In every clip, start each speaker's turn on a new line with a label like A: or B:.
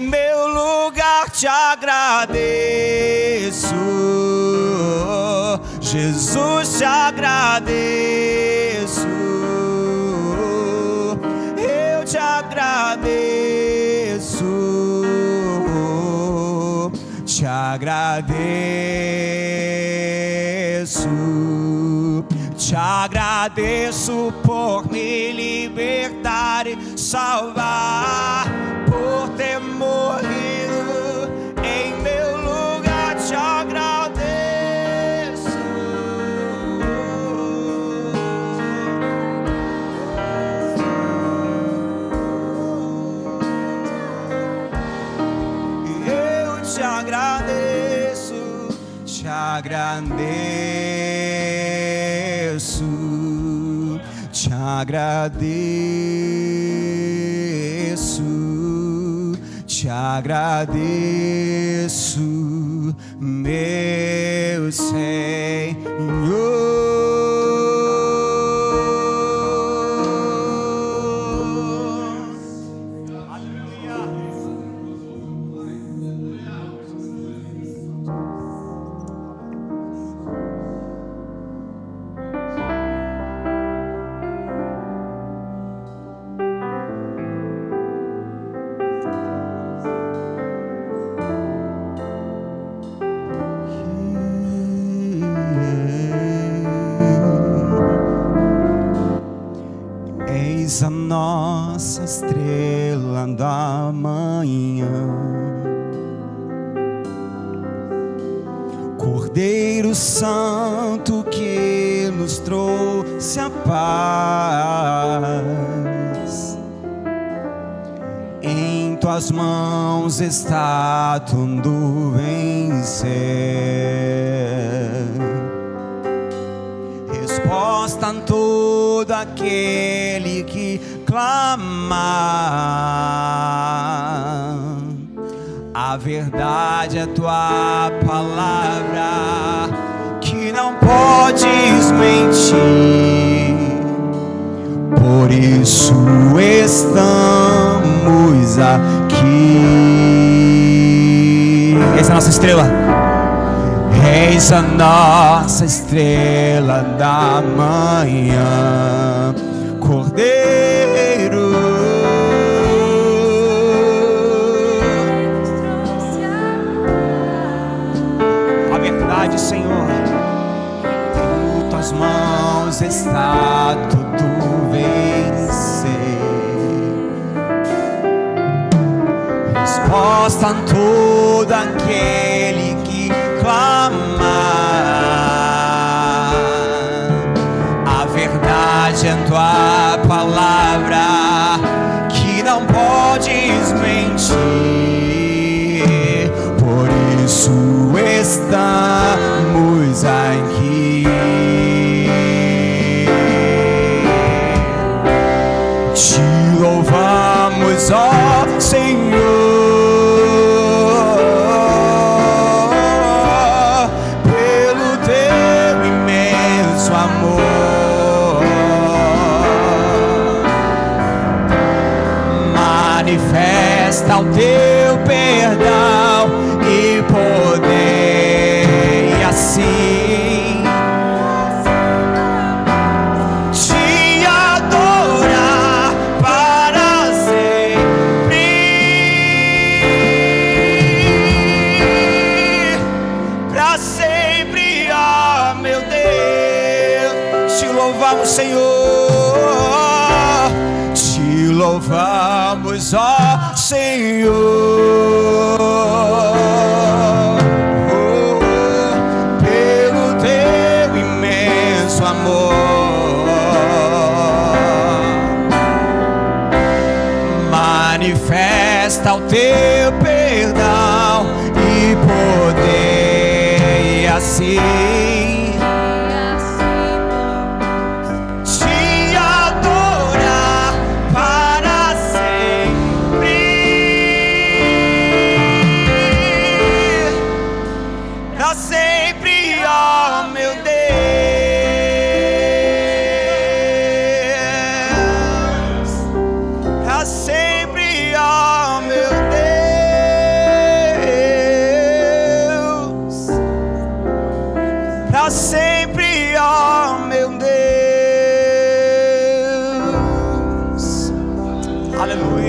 A: meu lugar te agradeço, Jesus, te agradeço, eu te agradeço, te agradeço, te agradeço por me libertar e salvar, por ter morrido em meu lugar, te agradeço. Eu te agradeço, te agradeço, te agradeço, te agradeço, meu Senhor. Eis a nossa estrela da manhã, Cordeiro Santo que nos trouxe a paz. Em tuas mãos está tudo vencer. Resposta a todo aquele que clama. A verdade é tua palavra, que não podes mentir. Por isso estamos aqui. Essa é a nossa estrela. Eis a nossa estrela da manhã, Cordeiro. A verdade, Senhor, em tuas mãos está tudo vencer. Resposta a todo aquele que clama. A verdade é tua palavra, que não podes mentir. Por isso estamos aqui. Te louvamos, ó Senhor, manifesta o teu perdão e poder, e assim te adorar para sempre, para sempre, ó meu Deus. Te louvamos, Senhor, te louvamos, ó Senhor, pelo teu imenso amor. Manifesta o teu perdão e poder, e assim sempre, ó meu Deus.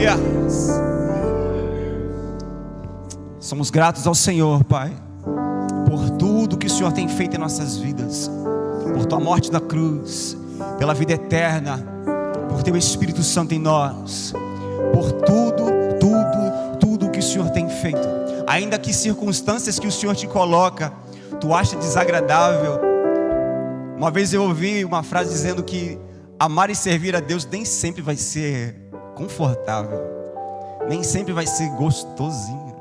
A: Aleluia. Somos gratos ao Senhor, Pai, por tudo que o Senhor tem feito em nossas vidas, por tua morte na cruz, pela vida eterna, por teu Espírito Santo em nós, por tudo que o Senhor tem feito. Ainda que circunstâncias que o Senhor te coloca, tu acha desagradável. Uma vez eu ouvi uma frase dizendo que amar e servir a Deus nem sempre vai ser confortável, nem sempre vai ser gostosinho.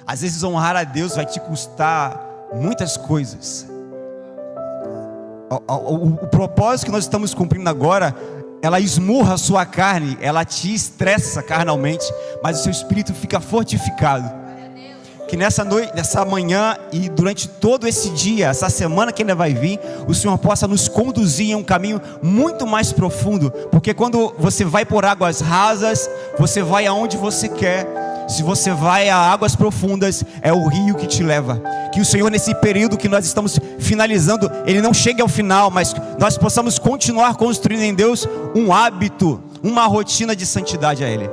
A: Às vezes honrar a Deus vai te custar muitas coisas. O propósito que nós estamos cumprindo agora, ela esmurra a sua carne, ela te estressa carnalmente, mas o seu espírito fica fortificado. Que nessa noite, nessa manhã e durante todo esse dia, essa semana que ainda vai vir, o Senhor possa nos conduzir em um caminho muito mais profundo. Porque quando você vai por águas rasas, você vai aonde você quer. Se você vai a águas profundas, é o rio que te leva. Que o Senhor, nesse período que nós estamos finalizando, Ele não chegue ao final, mas nós possamos continuar construindo em Deus um hábito, uma rotina de santidade a Ele.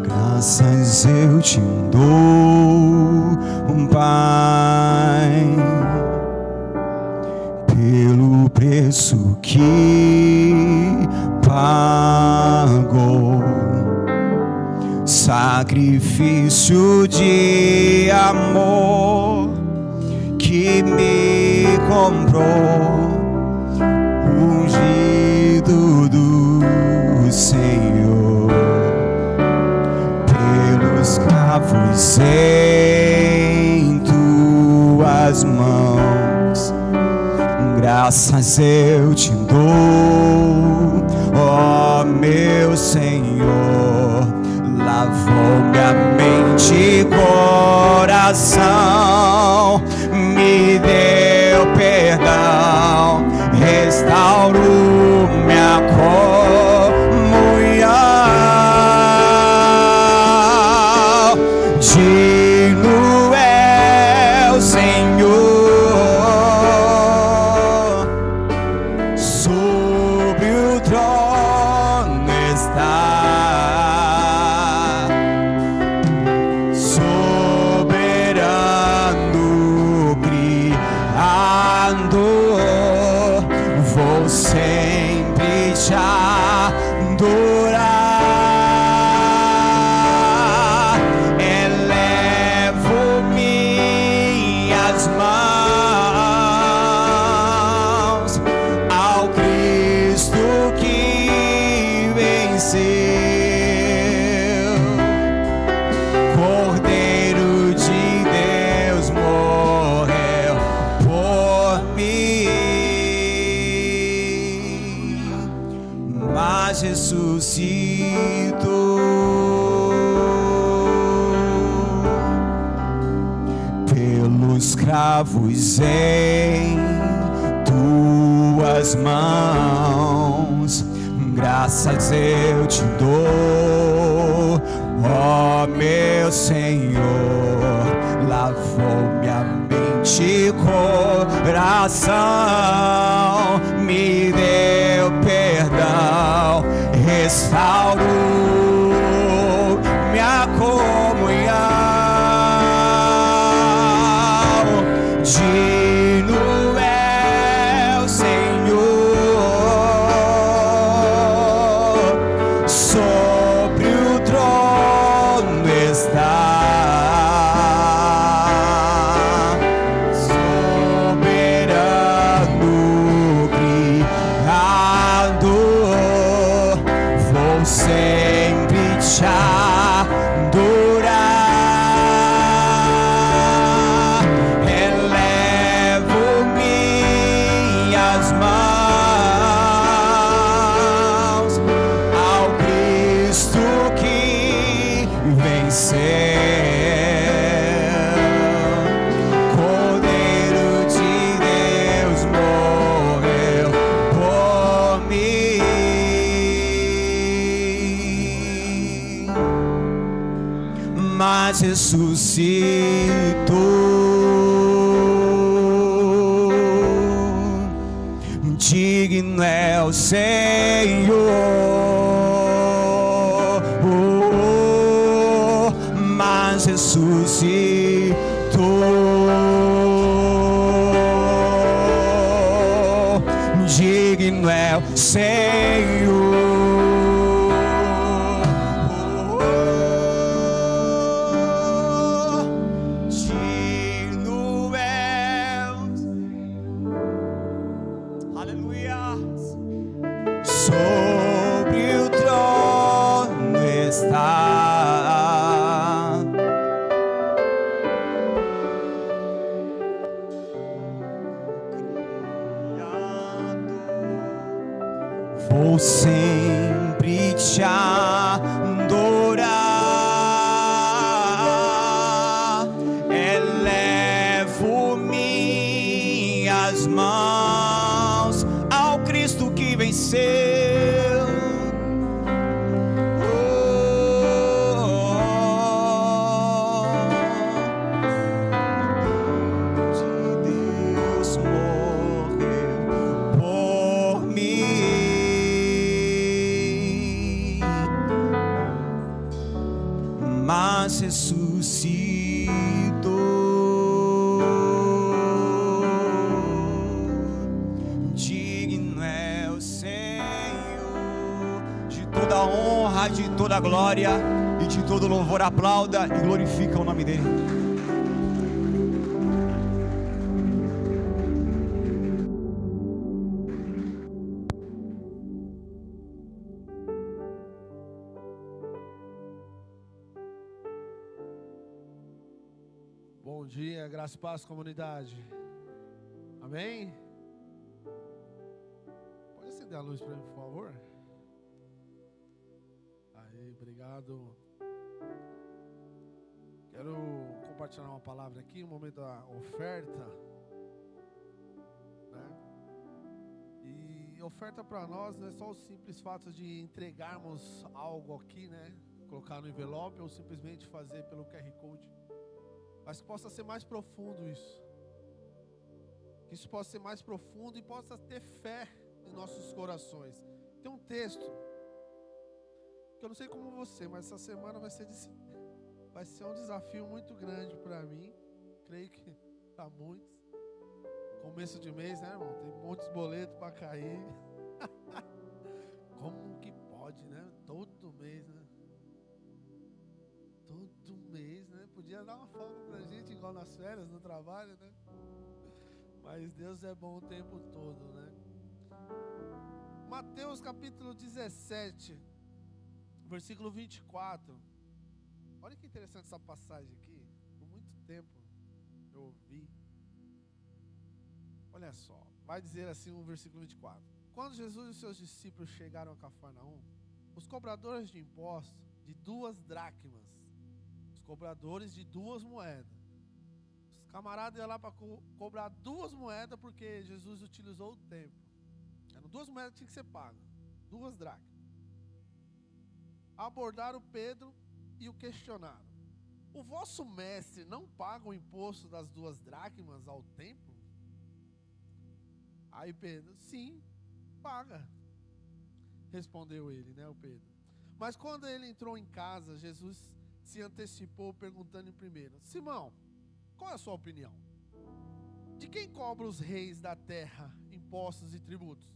A: Graças eu te dou, Pai, pelo preço que pagou, sacrifício de amor que me comprou, ungido do Senhor. Cravos em tuas mãos, graças eu te dou, ó meu Senhor. Lavou minha mente e coração, me deu perdão, restaurou minha comunhão. Digno é o Senhor, sobre o trono está, soberano Criador, vou sempre te adorar. Mãos ao Cristo que venceu, Cordeiro de Deus morreu por mim, mas ressuscitou. Pelos cravos em tuas mãos, graças eu te dou, ó meu Senhor. Lavou minha mente e coração, me deu perdão, restaurou minha comunhão. Digno é o Senhor, sobre o trono está, soberano Criador, vou sempre te adorar. Mãos ao Cristo que venceu, Cordeiro de Deus morreu por mim. mas ressuscitou. Digno é o Senhor, mas ressuscitou. Digno é o Senhor. Sobre o trono está, vou sempre te adorar, elevo minhas mãos ao Cristo que venceu. Mas ressuscitou. Digno é o Senhor. De toda a honra, de toda a glória e de todo louvor, aplauda e glorifica o nome dele.
B: Bom dia, graça e paz, comunidade. Amém? Pode acender a luz para mim, por favor? Aí, obrigado. Quero compartilhar uma palavra aqui, um momento da oferta, né? E oferta para nós não é só o simples fato de entregarmos algo aqui, né? Colocar no envelope ou simplesmente fazer pelo QR Code. Mas que possa ser mais profundo isso. Que isso possa ser mais profundo e possa ter fé em nossos corações. Tem um texto que eu não sei como você, mas essa semana vai ser um desafio muito grande para mim. Creio que para muitos. Começo de mês, né, irmão? Tem muitos boletos para cair. Como que pode, né? Todo mês, né? Todo mês, né? Podia dar uma folga pra gente, igual nas férias, no trabalho, né? Mas Deus é bom o tempo todo, né? Mateus capítulo 17, versículo 24. Olha que interessante essa passagem aqui. Por muito tempo eu ouvi. Olha só, vai dizer assim o versículo 24. Quando Jesus e seus discípulos chegaram a Cafarnaum, os cobradores de impostos de 2 dracmas, os cobradores de 2 moedas, os camaradas iam lá para cobrar 2 moedas, porque Jesus utilizou o tempo. Eram 2 moedas que tinham que ser pagas, 2 dracmas. Abordaram Pedro e o questionaram: o vosso mestre não paga o imposto das 2 dracmas ao templo? Aí Pedro: sim, paga. Respondeu ele, né, o Pedro. Mas quando ele entrou em casa, Jesus se antecipou perguntando primeiro: Simão, qual é a sua opinião? De quem cobram os reis da terra impostos e tributos?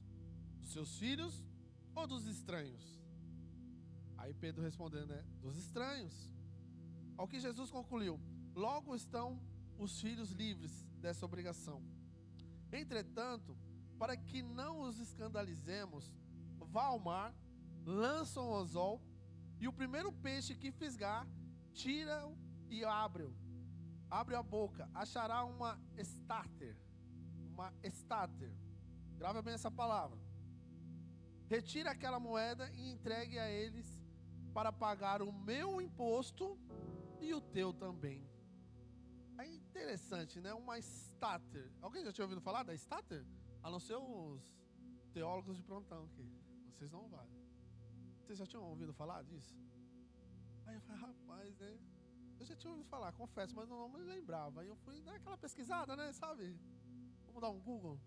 B: Dos seus filhos ou dos estranhos? Aí Pedro respondeu, né? Dos estranhos. Ao que Jesus concluiu: logo estão os filhos livres dessa obrigação. Entretanto, para que não os escandalizemos, vá ao mar, lança um anzol, e o primeiro peixe que fisgar, tira-o e abre-o. Abre a boca, achará uma estáter. Uma estáter. Grava bem essa palavra. Retira aquela moeda e entregue a eles para pagar o meu imposto e o teu também. É interessante, né? Uma estáter. Alguém já tinha ouvido falar da estáter? A não ser os teólogos de prontão aqui. Vocês não valem. Vocês já tinham ouvido falar disso? Aí eu falei, rapaz, né? Eu já tinha ouvido falar, confesso, mas não me lembrava. Aí eu fui dar aquela pesquisada, né, sabe? Vamos dar um Google.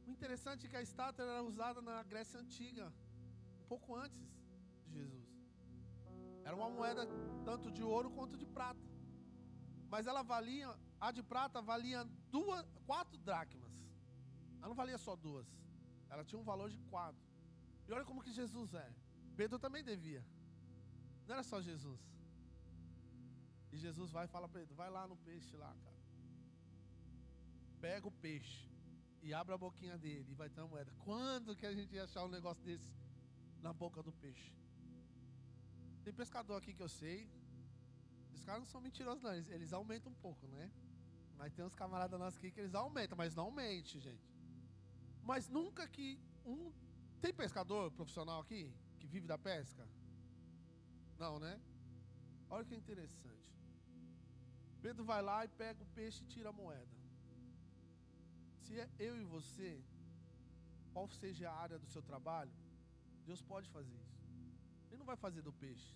B: O interessante é que a estátua era usada na Grécia Antiga, um pouco antes de Jesus. Era uma moeda tanto de ouro quanto de prata. Mas ela valia, a de prata valia 4 dracmas. Ela não valia só 2. Ela tinha um valor de 4. E olha como que Jesus é. Pedro também devia. Não era só Jesus. E Jesus vai e fala para Pedro, vai lá no peixe lá, cara. Pega o peixe e abre a boquinha dele e vai ter uma moeda. Quando que a gente ia achar um negócio desse na boca do peixe? Tem pescador aqui que eu sei. Os caras não são mentirosos não, eles aumentam um pouco, né? Mas tem uns camaradas nossos aqui que eles aumentam, mas não mente, gente. Mas nunca que tem pescador profissional aqui que vive da pesca? Não, né? Olha que interessante. Pedro vai lá e pega o peixe e tira a moeda. Se é eu e você, qual seja a área do seu trabalho, Deus pode fazer isso. Ele não vai fazer do peixe,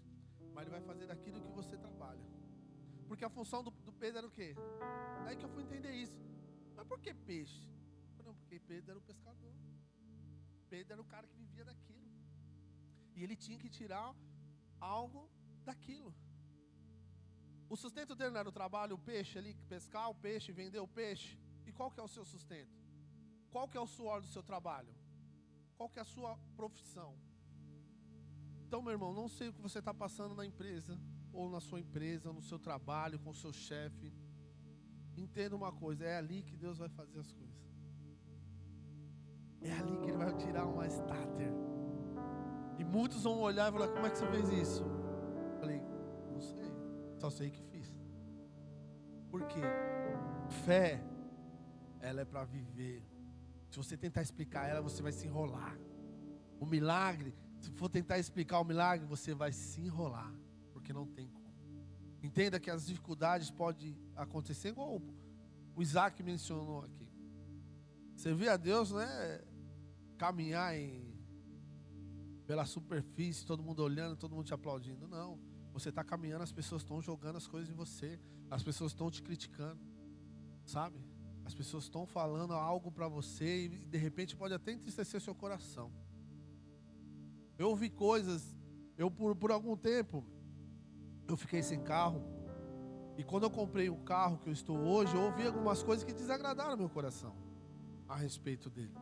B: mas Ele vai fazer daquilo que você trabalha. Porque a função do Pedro era o quê? É aí que eu fui entender isso. Mas por que peixe? Não, porque Pedro era o pescador. Pedro era o cara que vivia daquilo. E ele tinha que tirar algo daquilo. O sustento dele não era o trabalho, o peixe ali, pescar o peixe, vender o peixe. E qual que é o seu sustento? Qual que é o suor do seu trabalho? Qual que é a sua profissão? Então, meu irmão, não sei o que você está passando na empresa, ou na sua empresa, ou no seu trabalho, com o seu chefe. Entenda uma coisa, é ali que Deus vai fazer as coisas. É ali que Ele vai tirar uma starter. E muitos vão olhar e falar, como é que você fez isso? Eu falei, não sei, só sei que fiz. Por quê? Fé, ela é para viver. Se você tentar explicar ela, você vai se enrolar. O milagre, se for tentar explicar o milagre, você vai se enrolar, porque não tem como. Entenda que as dificuldades podem acontecer, igual o Isaac mencionou aqui. Servir a Deus não é caminhar pela superfície, todo mundo olhando, todo mundo te aplaudindo. Não, você está caminhando, as pessoas estão jogando as coisas em você, as pessoas estão te criticando, sabe? As pessoas estão falando algo para você e de repente pode até entristecer seu coração. Eu ouvi coisas, por algum tempo, eu fiquei sem carro. E quando eu comprei o carro que eu estou hoje, eu ouvi algumas coisas que desagradaram meu coração a respeito dele.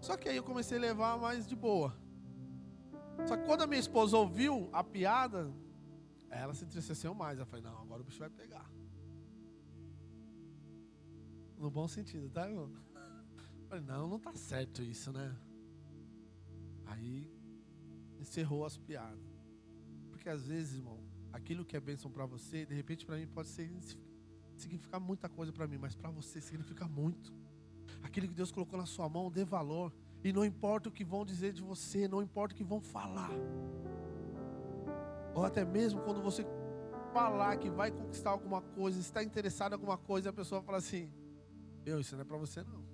B: Só que aí eu comecei a levar mais de boa. Só que quando a minha esposa ouviu a piada, ela se entristeceu mais. Ela falou, não, agora o bicho vai pegar. No bom sentido, tá, irmão? Eu falei, não tá certo isso, né? Aí encerrou as piadas. Porque às vezes, irmão, aquilo que é bênção para você, de repente para mim pode significar muita coisa para mim, mas para você significa muito. Aquilo que Deus colocou na sua mão, dê valor. E não importa o que vão dizer de você, não importa o que vão falar. Ou até mesmo quando você falar que vai conquistar alguma coisa, está interessado em alguma coisa, a pessoa fala assim, isso não é para você não.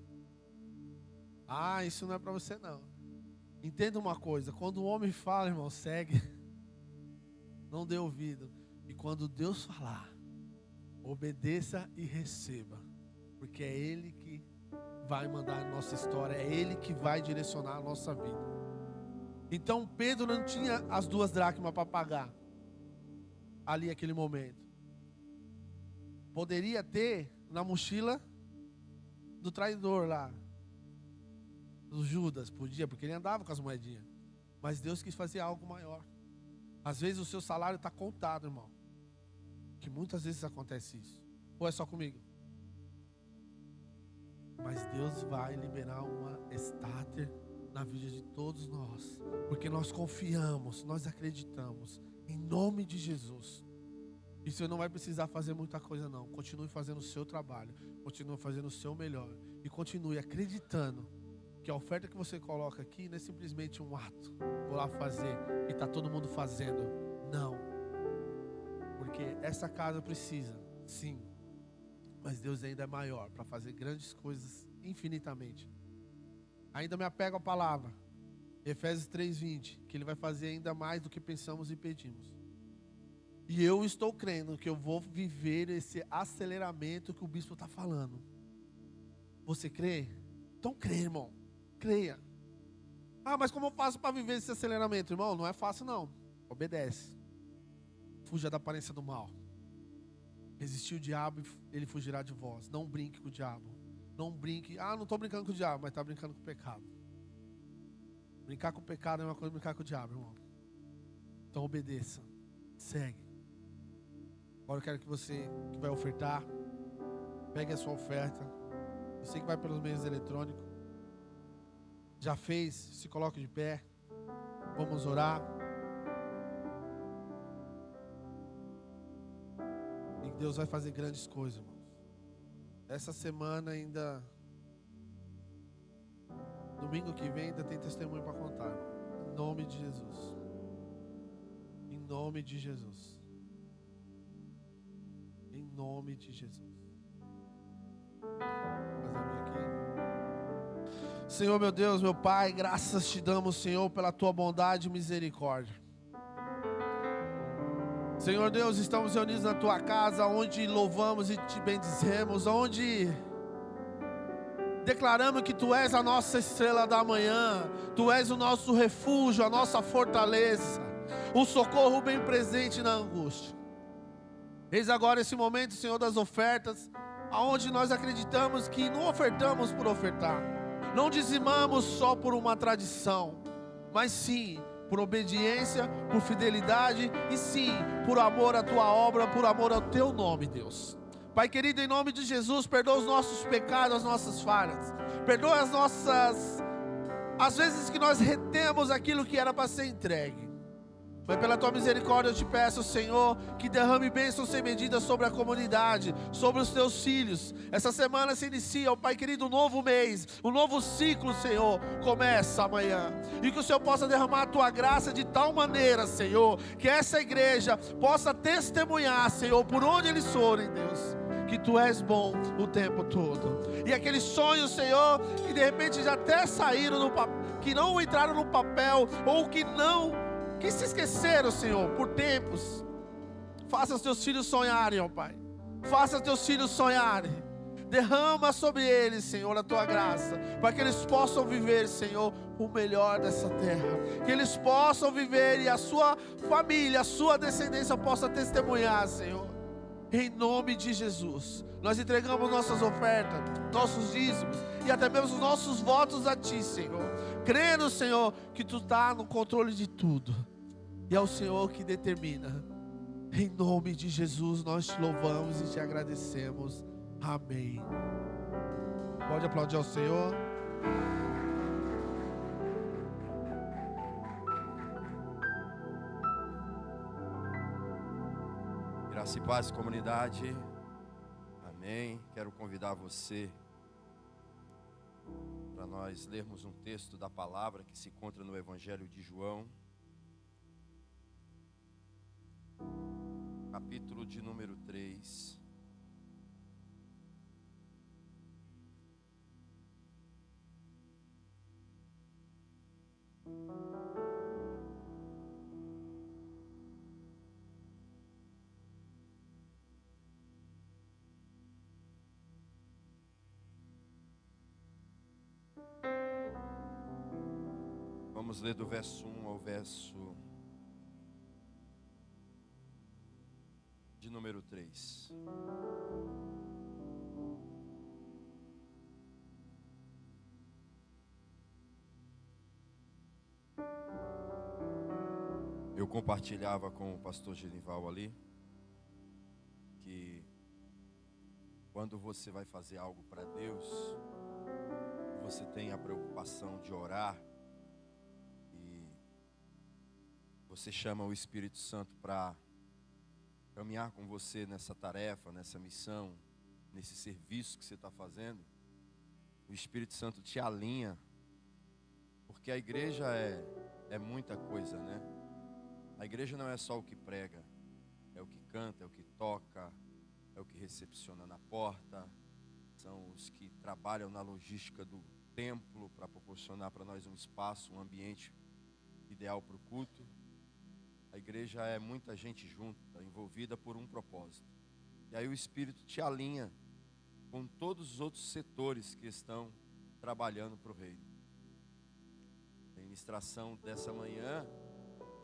B: Isso não é para você não. Entenda uma coisa, quando o homem fala, irmão, segue. Não dê ouvido. E quando Deus falar, obedeça e receba. Porque é Ele que vai mandar a nossa história, é Ele que vai direcionar a nossa vida. Então Pedro não tinha as 2 dracmas para pagar ali naquele momento. Poderia ter na mochila do traidor lá, do Judas, podia, porque ele andava com as moedinhas. Mas Deus quis fazer algo maior. Às vezes o seu salário está contado, irmão. Que muitas vezes acontece isso. Ou é só comigo? Mas Deus vai liberar uma starter na vida de todos nós. Porque nós confiamos, nós acreditamos. Em nome de Jesus. E você não vai precisar fazer muita coisa não. Continue fazendo o seu trabalho. Continue fazendo o seu melhor. E continue acreditando que a oferta que você coloca aqui não é simplesmente um ato. Vou lá fazer e está todo mundo fazendo. Não. Porque essa casa precisa, sim. Mas Deus ainda é maior para fazer grandes coisas infinitamente. Ainda me apego à palavra. Efésios 3:20. Que Ele vai fazer ainda mais do que pensamos e pedimos. E eu estou crendo que eu vou viver esse aceleramento que o bispo está falando. Você crê? Então crê, irmão. Creia. Ah, mas como eu faço para viver esse aceleramento? Irmão, não é fácil não. Obedece. Fuja da aparência do mal. Resistir o diabo, ele fugirá de vós. Não brinque com o diabo. Não brinque. Ah, não estou brincando com o diabo, mas está brincando com o pecado. Brincar com o pecado é uma coisa de brincar com o diabo, irmão. Então obedeça. Segue. Agora eu quero que você que vai ofertar, pegue a sua oferta. Você que vai pelos meios eletrônicos, já fez, se coloque de pé. Vamos orar. E Deus vai fazer grandes coisas, irmãos. Essa semana ainda, domingo que vem ainda tem testemunho para contar. Em nome de Jesus. Em nome de Jesus. Em nome de Jesus. Senhor, meu Deus, meu Pai, graças te damos, Senhor, pela tua bondade e misericórdia. Senhor Deus, estamos reunidos na tua casa, onde louvamos e te bendizemos, onde declaramos que tu és a nossa estrela da manhã, tu és o nosso refúgio, a nossa fortaleza, o socorro bem presente na angústia. Eis agora esse momento, Senhor, das ofertas, aonde nós acreditamos que não ofertamos por ofertar. Não dizimamos só por uma tradição, mas sim por obediência, por fidelidade e sim por amor à tua obra, por amor ao teu nome, Deus. Pai querido, em nome de Jesus, perdoa os nossos pecados, as nossas falhas. Perdoa as vezes que nós retemos aquilo que era para ser entregue. Mas pela tua misericórdia eu te peço, Senhor, que derrame bênção sem medida sobre a comunidade, sobre os teus filhos. Essa semana se inicia, Pai querido, um novo mês, um novo ciclo, Senhor, começa amanhã. E que o Senhor possa derramar a tua graça de tal maneira, Senhor, que essa igreja possa testemunhar, Senhor, por onde eles forem, Deus, que tu és bom o tempo todo. E aqueles sonhos, Senhor, que de repente já até saíram no papel, que não entraram no papel, ou que se esqueceram, Senhor, por tempos. Faça os teus filhos sonharem, ó Pai. Faça os teus filhos sonharem. Derrama sobre eles, Senhor, a tua graça, para que eles possam viver, Senhor, o melhor dessa terra. Que eles possam viver e a sua família, a sua descendência possa testemunhar, Senhor. Em nome de Jesus, nós entregamos nossas ofertas, nossos dízimos e até mesmo os nossos votos a Ti, Senhor. Crendo, Senhor, que Tu está no controle de tudo. E é o Senhor que determina. Em nome de Jesus, nós Te louvamos e Te agradecemos. Amém. Pode aplaudir ao Senhor.
C: Graça e paz, comunidade. Amém. Quero convidar você para nós lermos um texto da palavra que se encontra no Evangelho de João, capítulo de número 3. Vamos ler do verso 1 ao verso de número 3. Eu compartilhava com o pastor Genival ali que quando você vai fazer algo para Deus, você tem a preocupação de orar, você chama o Espírito Santo para caminhar com você nessa tarefa, nessa missão, nesse serviço que você está fazendo. O Espírito Santo te alinha, porque a igreja é muita coisa, né? A igreja não é só o que prega, é o que canta, é o que toca, é o que recepciona na porta, são os que trabalham na logística do templo para proporcionar para nós um espaço, um ambiente ideal para o culto. A igreja é muita gente junta, envolvida por um propósito. E aí o Espírito te alinha com todos os outros setores que estão trabalhando para o reino. A ministração dessa manhã,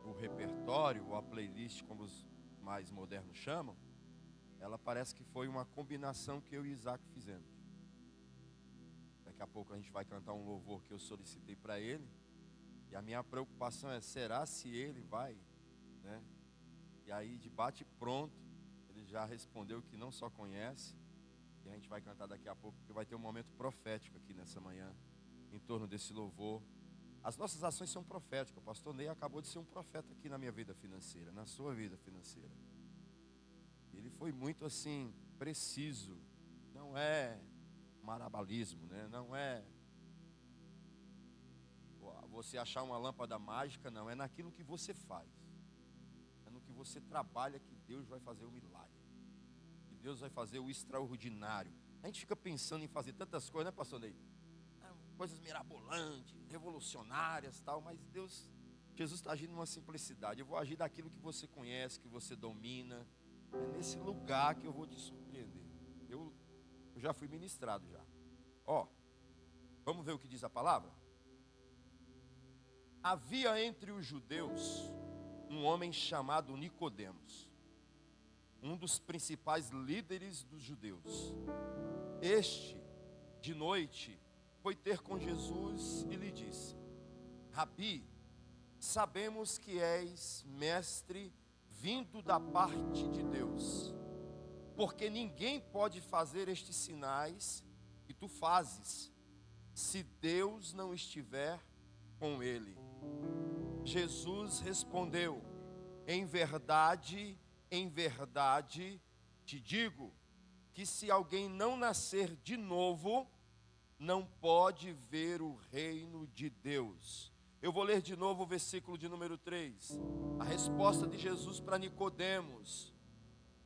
C: o repertório, ou a playlist, como os mais modernos chamam, ela parece que foi uma combinação que eu e Isaac fizemos. Daqui a pouco a gente vai cantar um louvor que eu solicitei para ele. E a minha preocupação é, será se ele vai, né? E aí de bate pronto, ele já respondeu que não só conhece. E a gente vai cantar daqui a pouco, porque vai ter um momento profético aqui nessa manhã, em torno desse louvor. As nossas ações são proféticas. O pastor Ney acabou de ser um profeta aqui na minha vida financeira, na sua vida financeira. Ele foi muito assim, preciso. Não é marabalismo, né? Não é você achar uma lâmpada mágica, não. É naquilo que você faz. É no que você trabalha que Deus vai fazer o milagre. Que Deus vai fazer o extraordinário. A gente fica pensando em fazer tantas coisas, né, pastor Ney? Coisas mirabolantes, revolucionárias, tal, mas Jesus está agindo numa simplicidade. Eu vou agir daquilo que você conhece, que você domina. É nesse lugar que eu vou te surpreender. Eu já fui ministrado já. Vamos ver o que diz a palavra? Havia entre os judeus um homem chamado Nicodemos, um dos principais líderes dos judeus. Este, de noite, foi ter com Jesus e lhe disse: Rabi, sabemos que és mestre vindo da parte de Deus, porque ninguém pode fazer estes sinais que tu fazes, se Deus não estiver com ele. Jesus respondeu: em verdade, te digo, que se alguém não nascer de novo, não pode ver o reino de Deus. Eu vou ler de novo o versículo de número 3. A resposta de Jesus para Nicodemos,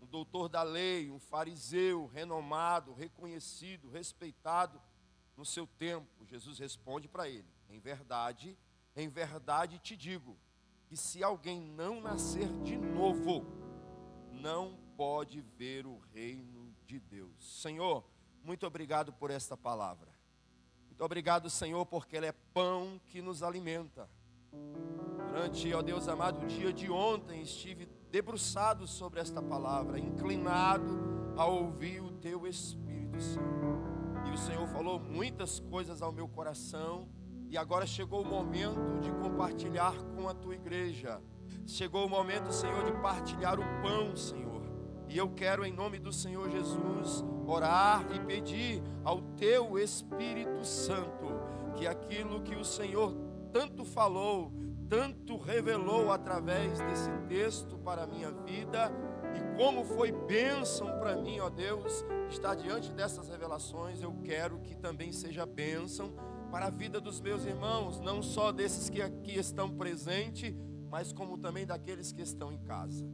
C: um doutor da lei, um fariseu renomado, reconhecido, respeitado no seu tempo. Jesus responde para ele: em verdade te digo, que se alguém não nascer de novo, não pode ver o reino de Deus. Senhor, muito obrigado por esta palavra. Muito obrigado, Senhor, porque ela é pão que nos alimenta. Durante, ó Deus amado, o dia de ontem estive debruçado sobre esta palavra, inclinado a ouvir o Teu Espírito Santo. E o Senhor falou muitas coisas ao meu coração. E agora chegou o momento de compartilhar com a Tua igreja. Chegou o momento, Senhor, de partilhar o pão, Senhor. E eu quero, em nome do Senhor Jesus, orar e pedir ao Teu Espírito Santo que aquilo que o Senhor tanto falou, tanto revelou através desse texto para a minha vida, e como foi bênção para mim, ó Deus, estar diante dessas revelações, eu quero que também seja bênção para a vida dos meus irmãos, não só desses que aqui estão presentes, mas como também daqueles que estão em casa.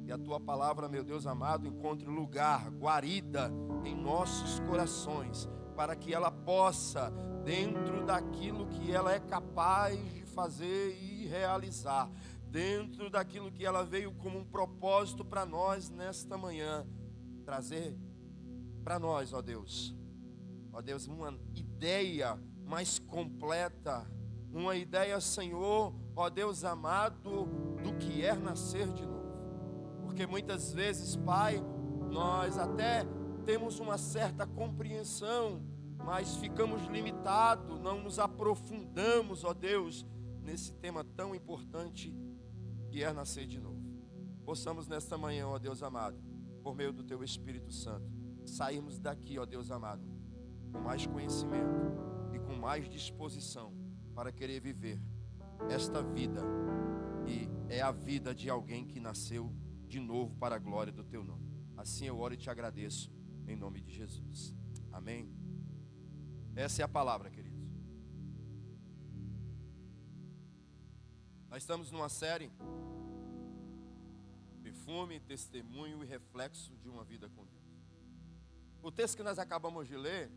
C: E a Tua palavra, meu Deus amado, encontre lugar, guarida em nossos corações, para que ela possa, dentro daquilo que ela é capaz de fazer e realizar, dentro daquilo que ela veio como um propósito para nós nesta manhã, trazer para nós, ó Deus, uma ideia mais completa, uma ideia, Senhor, ó Deus amado, do que é nascer de novo. Porque muitas vezes, Pai, nós até temos uma certa compreensão, mas ficamos limitados, não nos aprofundamos, ó Deus, nesse tema tão importante que é nascer de novo. Possamos nesta manhã, ó Deus amado, por meio do Teu Espírito Santo, sairmos daqui, ó Deus amado, com mais conhecimento e com mais disposição para querer viver esta vida, e é a vida de alguém que nasceu de novo para a glória do Teu nome. Assim eu oro e te agradeço em nome de Jesus. Amém? Essa é a palavra, queridos. Nós estamos numa série Perfume, Testemunho e Reflexo de uma Vida com Deus. O texto que nós acabamos de ler,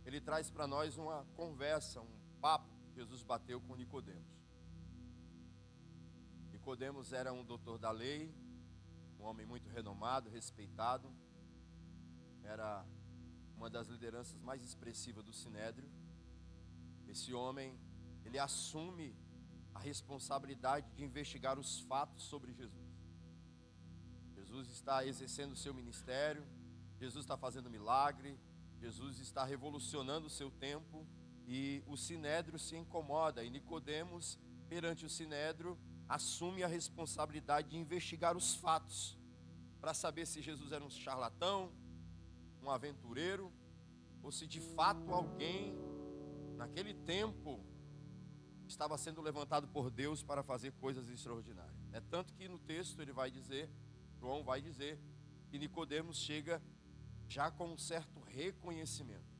C: ele traz para nós uma conversa, um papo que Jesus bateu com Nicodemos. Nicodemos era um doutor da lei, um homem muito renomado, respeitado. Era uma das lideranças mais expressivas do Sinédrio. Esse homem, ele assume a responsabilidade de investigar os fatos sobre Jesus. Jesus está exercendo o seu ministério, Jesus está fazendo milagre, Jesus está revolucionando o seu tempo, e o Sinédrio se incomoda, e Nicodemos, perante o Sinédrio, assume a responsabilidade de investigar os fatos, para saber se Jesus era um charlatão, um aventureiro, ou se de fato alguém, naquele tempo, estava sendo levantado por Deus para fazer coisas extraordinárias. É tanto que no texto ele vai dizer, João vai dizer, que Nicodemos chega já com um certo reconhecimento.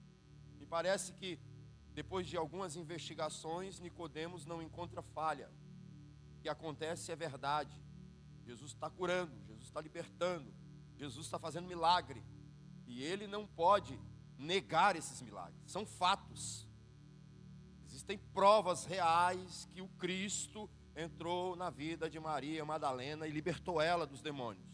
C: Me parece que depois de algumas investigações, Nicodemos não encontra falha. O que acontece é verdade. Jesus está curando, Jesus está libertando, Jesus está fazendo milagre. E ele não pode negar esses milagres, são fatos. Existem provas reais que o Cristo entrou na vida de Maria Madalena e libertou ela dos demônios.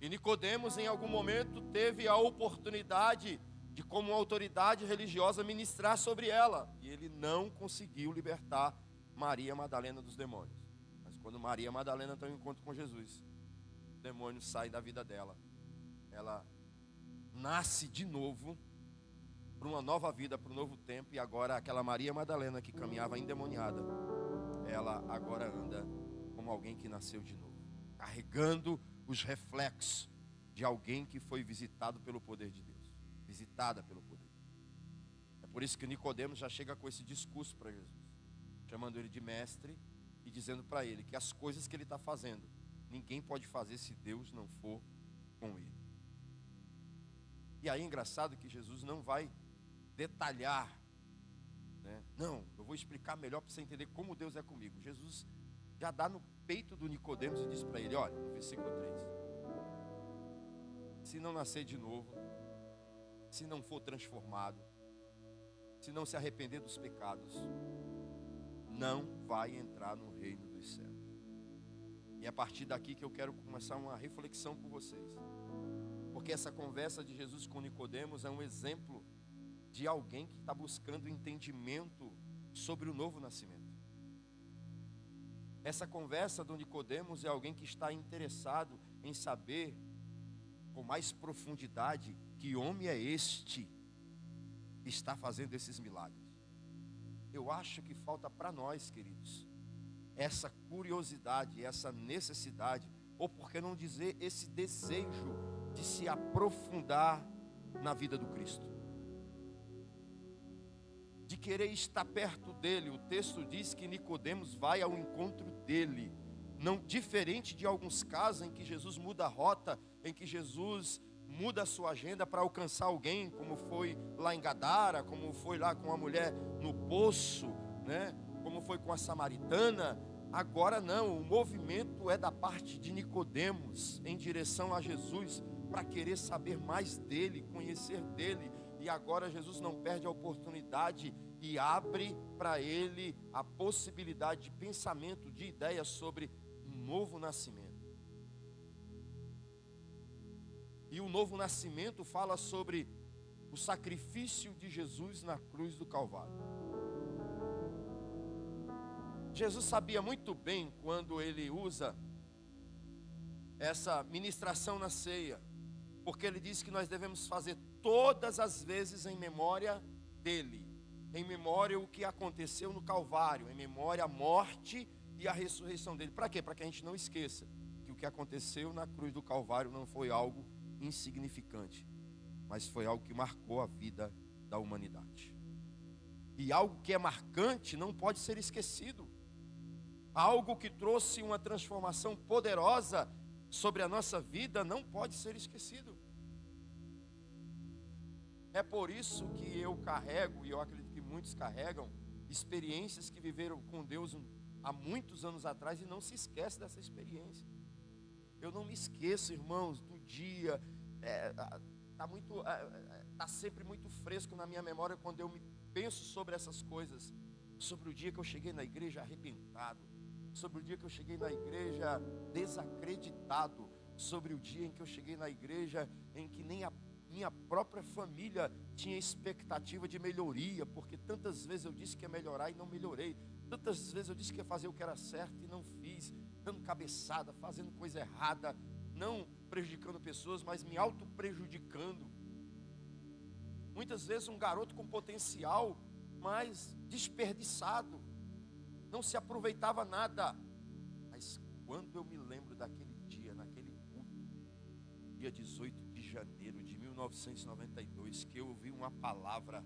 C: E Nicodemos, em algum momento, teve a oportunidade de, como autoridade religiosa, ministrar sobre ela. E ele não conseguiu libertar Maria Madalena dos demônios. Mas quando Maria Madalena tem um encontro com Jesus, o demônio sai da vida dela. Ela nasce de novo para uma nova vida, para um novo tempo. E agora aquela Maria Madalena que caminhava endemoniada, ela agora anda como alguém que nasceu de novo, carregando os reflexos de alguém que foi visitado pelo poder de Deus, visitada pelo poder de Deus. É por isso que Nicodemos já chega com esse discurso para Jesus, chamando ele de mestre e dizendo para ele que as coisas que ele está fazendo, ninguém pode fazer se Deus não for com ele. E aí é engraçado que Jesus não vai detalhar, né? Não, eu vou explicar melhor para você entender como Deus é comigo. Jesus já dá no peito do Nicodemos e diz para ele, olha, no versículo 3, se não nascer de novo, se não for transformado, se não se arrepender dos pecados, não vai entrar no reino dos céus. E é a partir daqui que eu quero começar uma reflexão com vocês, porque essa conversa de Jesus com Nicodemos é um exemplo de alguém que está buscando entendimento sobre o novo nascimento. Essa conversa do Nicodemos é alguém que está interessado em saber com mais profundidade que homem é este que está fazendo esses milagres. Eu acho que falta para nós, queridos, essa curiosidade, essa necessidade, ou por que não dizer esse desejo de se aprofundar na vida do Cristo, de querer estar perto dele. O texto diz que Nicodemos vai ao encontro dele, não diferente de alguns casos em que Jesus muda a rota, em que Jesus muda a sua agenda para alcançar alguém, como foi lá em Gadara, como foi lá com a mulher no poço, né? Como foi com a samaritana. Agora não, o movimento é da parte de Nicodemos em direção a Jesus, para querer saber mais dele, conhecer dele. E agora Jesus não perde a oportunidade e abre para ele a possibilidade de pensamento, de ideia sobre um novo nascimento. E o novo nascimento fala sobre o sacrifício de Jesus na cruz do Calvário. Jesus sabia muito bem quando ele usa essa ministração na ceia, porque ele diz que nós devemos fazer todas as vezes em memória dele, em memória o que aconteceu no Calvário, em memória a morte e a ressurreição dele. Para quê? Para que a gente não esqueça que o que aconteceu na cruz do Calvário não foi algo insignificante, mas foi algo que marcou a vida da humanidade. E algo que é marcante não pode ser esquecido. Algo que trouxe uma transformação poderosa sobre a nossa vida não pode ser esquecido. É por isso que eu carrego, e eu acredito que muitos carregam, experiências que viveram com Deus há muitos anos atrás e não se esquece dessa experiência. Eu não me esqueço, irmãos, do dia, tá sempre muito fresco na minha memória quando eu me penso sobre essas coisas, sobre o dia que eu cheguei na igreja arrebentado, sobre o dia que eu cheguei na igreja desacreditado, sobre o dia em que eu cheguei na igreja em que nem a minha própria família tinha expectativa de melhoria, porque tantas vezes eu disse que ia melhorar e não melhorei, tantas vezes eu disse que ia fazer o que era certo e não fiz, dando cabeçada, fazendo coisa errada, não prejudicando pessoas, mas me auto-prejudicando. Muitas vezes um garoto com potencial, mas desperdiçado, não se aproveitava nada. Mas quando eu me lembro daquele dia, naquele culto, dia 18 de janeiro de 1992, que eu ouvi uma palavra,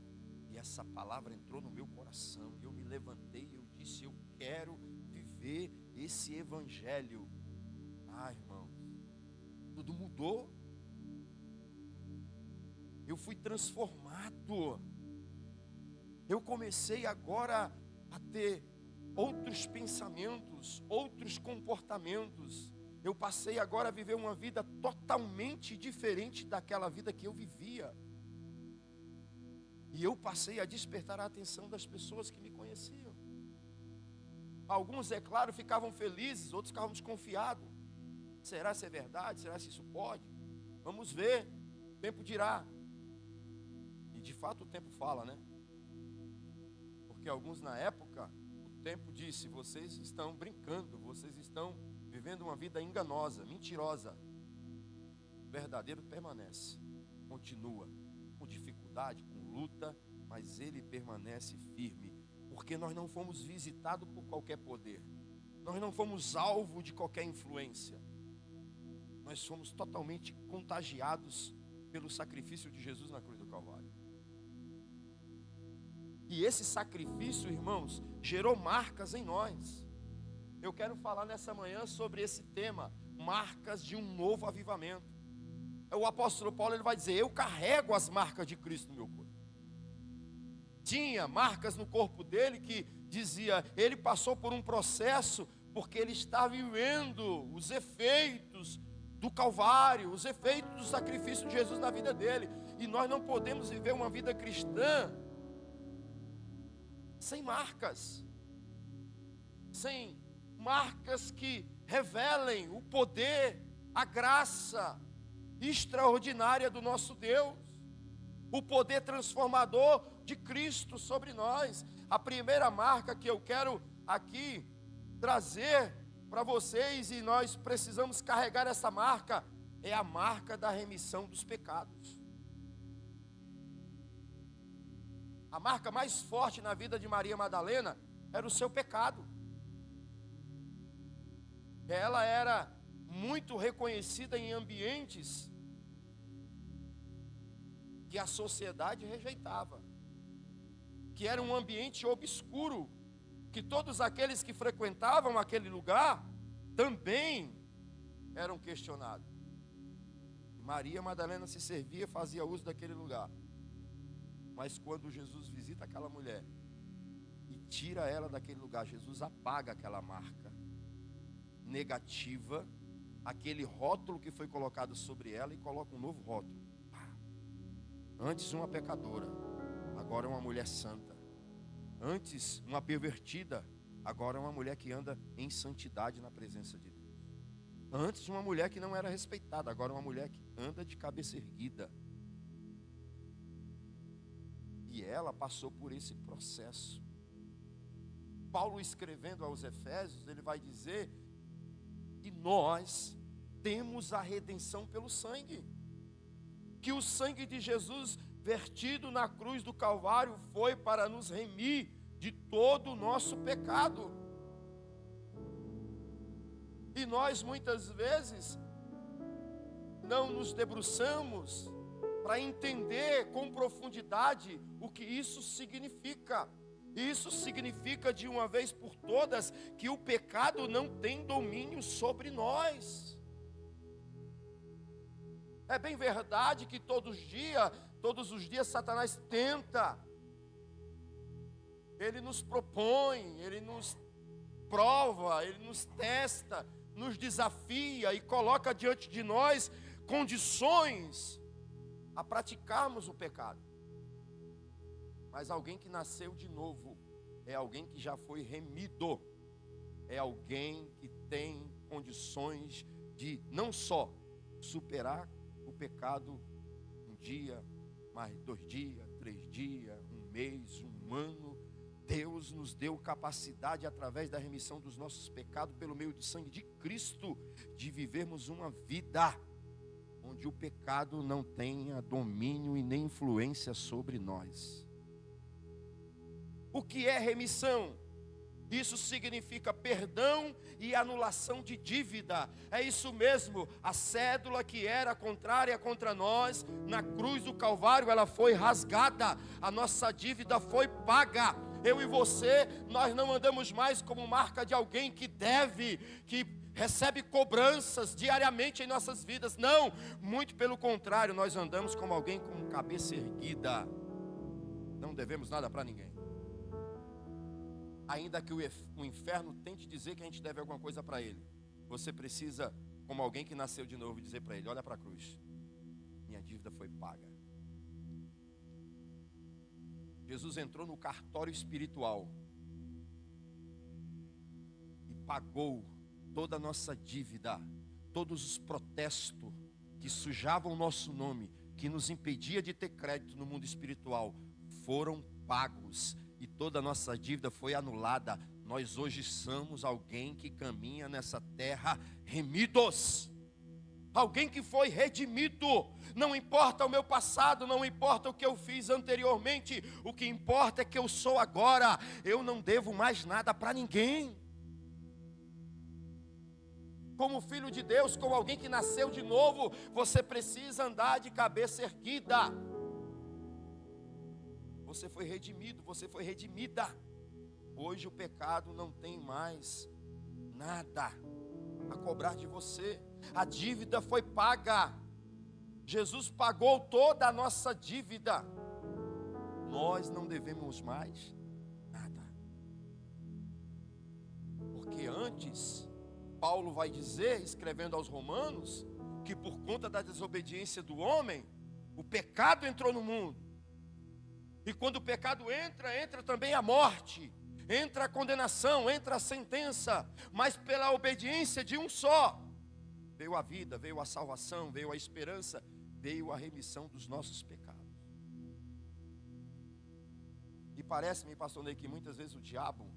C: e essa palavra entrou no meu coração, e eu me levantei e eu disse: eu quero viver esse evangelho. Irmãos, tudo mudou. Eu fui transformado. Eu comecei agora a ter outros pensamentos, outros comportamentos. Eu passei agora a viver uma vida totalmente diferente daquela vida que eu vivia. E eu passei a despertar a atenção das pessoas que me conheciam. Alguns, é claro, ficavam felizes, outros ficavam desconfiados. Será se é verdade? Será se isso pode? Vamos ver, o tempo dirá. E de fato o tempo fala, né? Porque alguns na época, o tempo disse: vocês estão brincando, vocês estão vivendo uma vida enganosa, mentirosa. O verdadeiro permanece, continua, com dificuldade, com luta, mas ele permanece firme, porque nós não fomos visitados por qualquer poder, nós não fomos alvo de qualquer influência, nós fomos totalmente contagiados pelo sacrifício de Jesus na cruz do Calvário. E esse sacrifício, irmãos, gerou marcas em nós. Eu quero falar nessa manhã sobre esse tema, marcas de um novo avivamento. O apóstolo Paulo, ele vai dizer: eu carrego as marcas de Cristo no meu corpo. Tinha marcas no corpo dele que dizia, ele passou por um processo, porque ele está vivendo os efeitos do Calvário, os efeitos do sacrifício de Jesus na vida dele. E nós não podemos viver uma vida cristã sem marcas, sem marcas que revelem o poder, a graça extraordinária do nosso Deus, o poder transformador de Cristo sobre nós. A primeira marca que eu quero aqui trazer para vocês, e nós precisamos carregar essa marca, é a marca da remissão dos pecados. A marca mais forte na vida de Maria Madalena era o seu pecado. Ela era muito reconhecida em ambientes que a sociedade rejeitava, que era um ambiente obscuro, que todos aqueles que frequentavam aquele lugar também eram questionados. Maria Madalena se servia, fazia uso daquele lugar. Mas quando Jesus visita aquela mulher e tira ela daquele lugar, Jesus apaga aquela marca negativa, aquele rótulo que foi colocado sobre ela, e coloca um novo rótulo. Antes uma pecadora, agora uma mulher santa. Antes uma pervertida, agora uma mulher que anda em santidade na presença de Deus. Antes uma mulher que não era respeitada, agora uma mulher que anda de cabeça erguida. E ela passou por esse processo. Paulo, escrevendo aos Efésios, ele vai dizer que nós temos a redenção pelo sangue, que o sangue de Jesus vertido na cruz do Calvário foi para nos remir de todo o nosso pecado. E nós muitas vezes não nos debruçamos para entender com profundidade o que isso significa. Isso significa, de uma vez por todas, que o pecado não tem domínio sobre nós. É bem verdade que todos os dias Satanás tenta, ele nos propõe, ele nos prova, ele nos testa, nos desafia e coloca diante de nós condições a praticarmos o pecado. Mas alguém que nasceu de novo é alguém que já foi remido, é alguém que tem condições de não só superar o pecado um dia, mais 2 dias, 3 dias, 1 mês, 1 ano. Deus nos deu capacidade, através da remissão dos nossos pecados, pelo meio do sangue de Cristo, de vivermos uma vida onde o pecado não tenha domínio e nem influência sobre nós. O que é remissão? Isso significa perdão e anulação de dívida. É isso mesmo, a cédula que era contrária contra nós, na cruz do Calvário, ela foi rasgada, a nossa dívida foi paga. Eu e você, nós não andamos mais como marca de alguém que deve, que recebe cobranças diariamente em nossas vidas. Não, muito pelo contrário, nós andamos como alguém com cabeça erguida. Não devemos nada para ninguém. Ainda que o inferno tente dizer que a gente deve alguma coisa para ele, você precisa, como alguém que nasceu de novo, dizer para ele: olha para a cruz, minha dívida foi paga. Jesus entrou no cartório espiritual e pagou toda a nossa dívida, todos os protestos que sujavam o nosso nome, que nos impedia de ter crédito no mundo espiritual, foram pagos. E toda a nossa dívida foi anulada. Nós hoje somos alguém que caminha nessa terra remidos. Alguém que foi redimido. Não importa o meu passado, não importa o que eu fiz anteriormente. O que importa é que eu sou agora. Eu não devo mais nada para ninguém. Como filho de Deus, como alguém que nasceu de novo, você precisa andar de cabeça erguida. Você foi redimido, você foi redimida. Hoje o pecado não tem mais nada a cobrar de você. A dívida foi paga. Jesus pagou toda a nossa dívida. Nós não devemos mais nada. Porque antes, Paulo vai dizer, escrevendo aos Romanos, que por conta da desobediência do homem, o pecado entrou no mundo. E quando o pecado entra também a morte, entra a condenação, entra a sentença. Mas pela obediência de um só, veio a vida, veio a salvação, veio a esperança, veio a remissão dos nossos pecados. E parece-me, pastor Ney, que muitas vezes o diabo,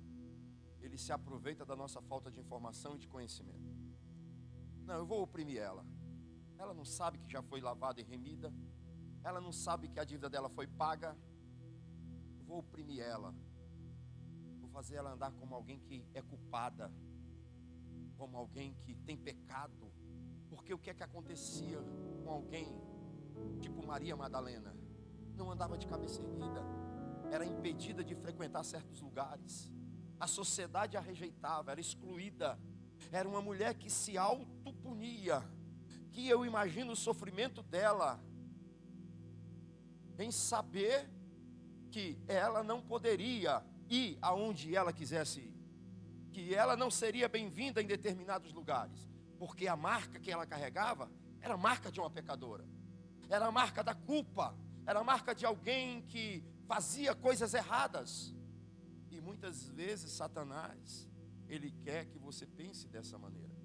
C: ele se aproveita da nossa falta de informação e de conhecimento. Não, eu vou oprimir ela. Ela não sabe que já foi lavada e remida. Ela não sabe que a dívida dela foi paga. Vou oprimir ela, vou fazer ela andar como alguém que é culpada, como alguém que tem pecado. Porque o que é que acontecia com alguém tipo Maria Madalena? Não andava de cabeça erguida, era impedida de frequentar certos lugares, a sociedade a rejeitava, era excluída, era uma mulher que se autopunia, que eu imagino o sofrimento dela em saber que ela não poderia ir aonde ela quisesse ir, que ela não seria bem-vinda em determinados lugares, porque a marca que ela carregava era a marca de uma pecadora, era a marca da culpa, era a marca de alguém que fazia coisas erradas. E muitas vezes Satanás, ele quer que você pense dessa maneira.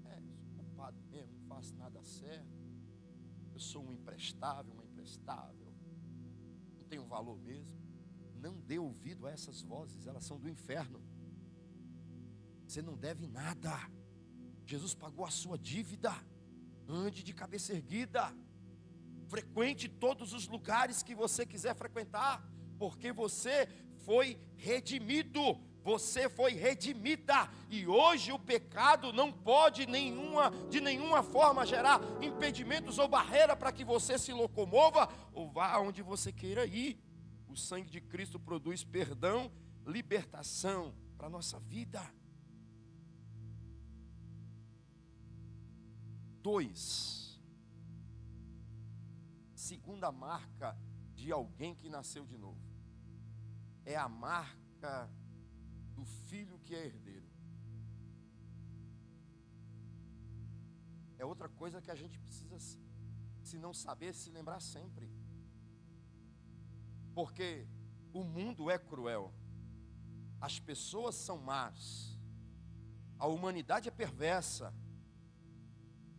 C: Eu sou culpado mesmo, não faço nada certo, eu sou um imprestável, uma imprestável, tem um valor mesmo. Não dê ouvido a essas vozes, elas são do inferno. Você não deve nada. Jesus pagou a sua dívida. Ande de cabeça erguida. Frequente todos os lugares que você quiser frequentar, porque você foi redimido. Você foi redimida. E hoje o pecado não pode de nenhuma forma gerar impedimentos ou barreira para que você se locomova ou vá aonde você queira ir. O sangue de Cristo produz perdão, libertação para a nossa vida. 2. Segunda marca de alguém que nasceu de novo. É a marca do filho que é herdeiro. É outra coisa que a gente precisa, se não saber, se lembrar sempre. Porque o mundo é cruel. As pessoas são más. A humanidade é perversa.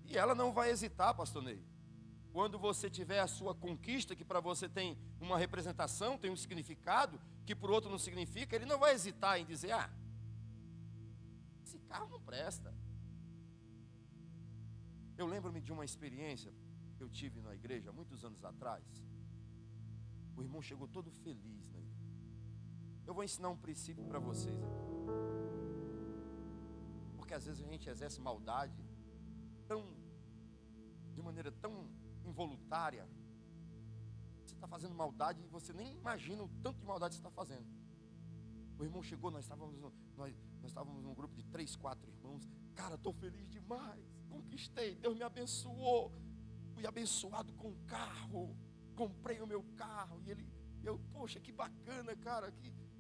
C: E ela não vai hesitar, pastor Ney. Quando você tiver a sua conquista, que para você tem uma representação, tem um significado, que para o outro não significa, ele não vai hesitar em dizer, esse carro não presta. Eu lembro-me de uma experiência que eu tive na igreja, muitos anos atrás. O irmão chegou todo feliz na igreja. Eu vou ensinar um princípio para vocês aqui. Porque às vezes a gente exerce maldade de maneira tão involuntária. Você está fazendo maldade e você nem imagina o tanto de maldade que você está fazendo. O irmão chegou, nós estávamos num grupo de 3, 4 irmãos. Cara, estou feliz demais, conquistei, Deus me abençoou. Fui abençoado com um carro, comprei o meu carro. E poxa, que bacana, cara.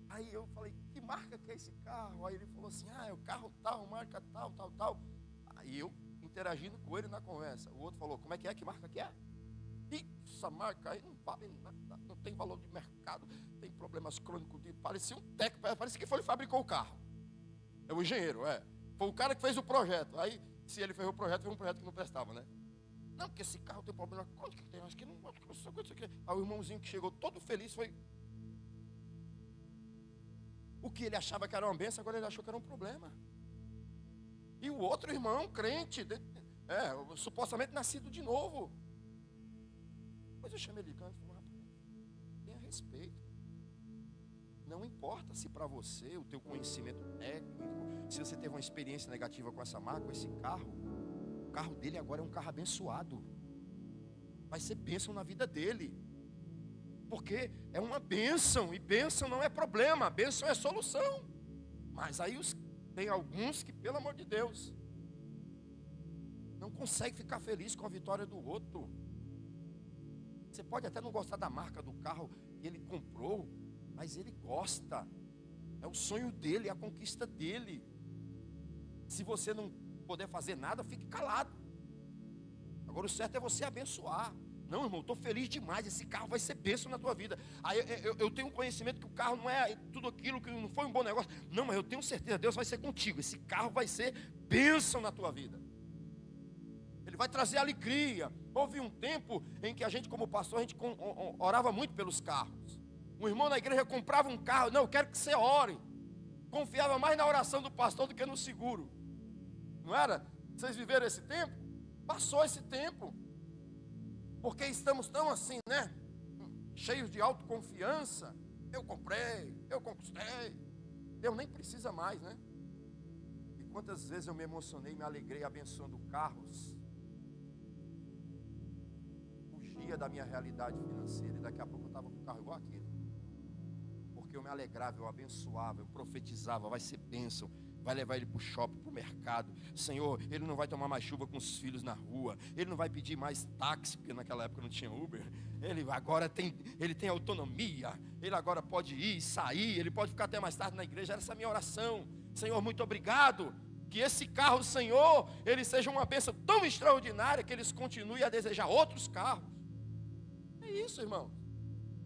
C: Aí eu falei, que marca que é esse carro? Aí ele falou assim, é o carro tal, marca tal, tal, tal. Aí eu interagindo com ele na conversa. O outro falou, como é? Que marca que é? Essa marca aí não vale nada, não tem valor de mercado, tem problemas crônicos. Parecia um técnico, parece que foi ele que fabricou o carro. É o engenheiro, Foi o cara que fez o projeto. Aí, se ele fez o projeto, foi um projeto que não prestava, né? Não, porque esse carro tem problema. Onde que tem? Acho que não. Aí o irmãozinho que chegou todo feliz foi. O que ele achava que era uma bênção, agora ele achou que era um problema. E o outro irmão, crente, supostamente nascido de novo. Depois eu chamei ele de canto e falei, rapaz, tenha respeito. Não importa se para você, o teu conhecimento técnico, se você teve uma experiência negativa com essa marca, com esse carro, o carro dele agora é um carro abençoado. Vai ser bênção na vida dele. Porque é uma bênção, e bênção não é problema, bênção é solução. Mas aí tem alguns que, pelo amor de Deus, não conseguem ficar feliz com a vitória do outro. Você pode até não gostar da marca do carro que ele comprou, mas ele gosta. É o sonho dele, é a conquista dele. Se você não puder fazer nada, fique calado. Agora o certo é você abençoar. Não, irmão, estou feliz demais, esse carro vai ser bênção na tua vida. Aí eu tenho um conhecimento que o carro não é tudo aquilo, que não foi um bom negócio. Não, mas eu tenho certeza, Deus vai ser contigo. Esse carro vai ser bênção na tua vida. Ele vai trazer alegria. Houve um tempo em que a gente, como pastor, a gente orava muito pelos carros. Um irmão na igreja comprava um carro, não, eu quero que você ore. Confiava mais na oração do pastor do que no seguro. Não era? Vocês viveram esse tempo? Passou esse tempo. Porque estamos tão assim, né? Cheios de autoconfiança. Eu comprei, eu conquistei. Deus nem precisa mais, né? E quantas vezes eu me emocionei, me alegrei abençoando carros. Fugia da minha realidade financeira. E daqui a pouco eu estava com um carro igual aquele. Porque eu me alegrava, eu abençoava, eu profetizava, vai ser bênção. Vai levar ele para o shopping, para o mercado. Senhor, ele não vai tomar mais chuva com os filhos na rua. Ele não vai pedir mais táxi, porque naquela época não tinha Uber. Ele agora ele tem autonomia. Ele agora pode ir, sair. Ele pode ficar até mais tarde na igreja. Essa é a minha oração. Senhor, muito obrigado. Que esse carro, Senhor, ele seja uma bênção tão extraordinária que eles continuem a desejar outros carros. É isso, irmão.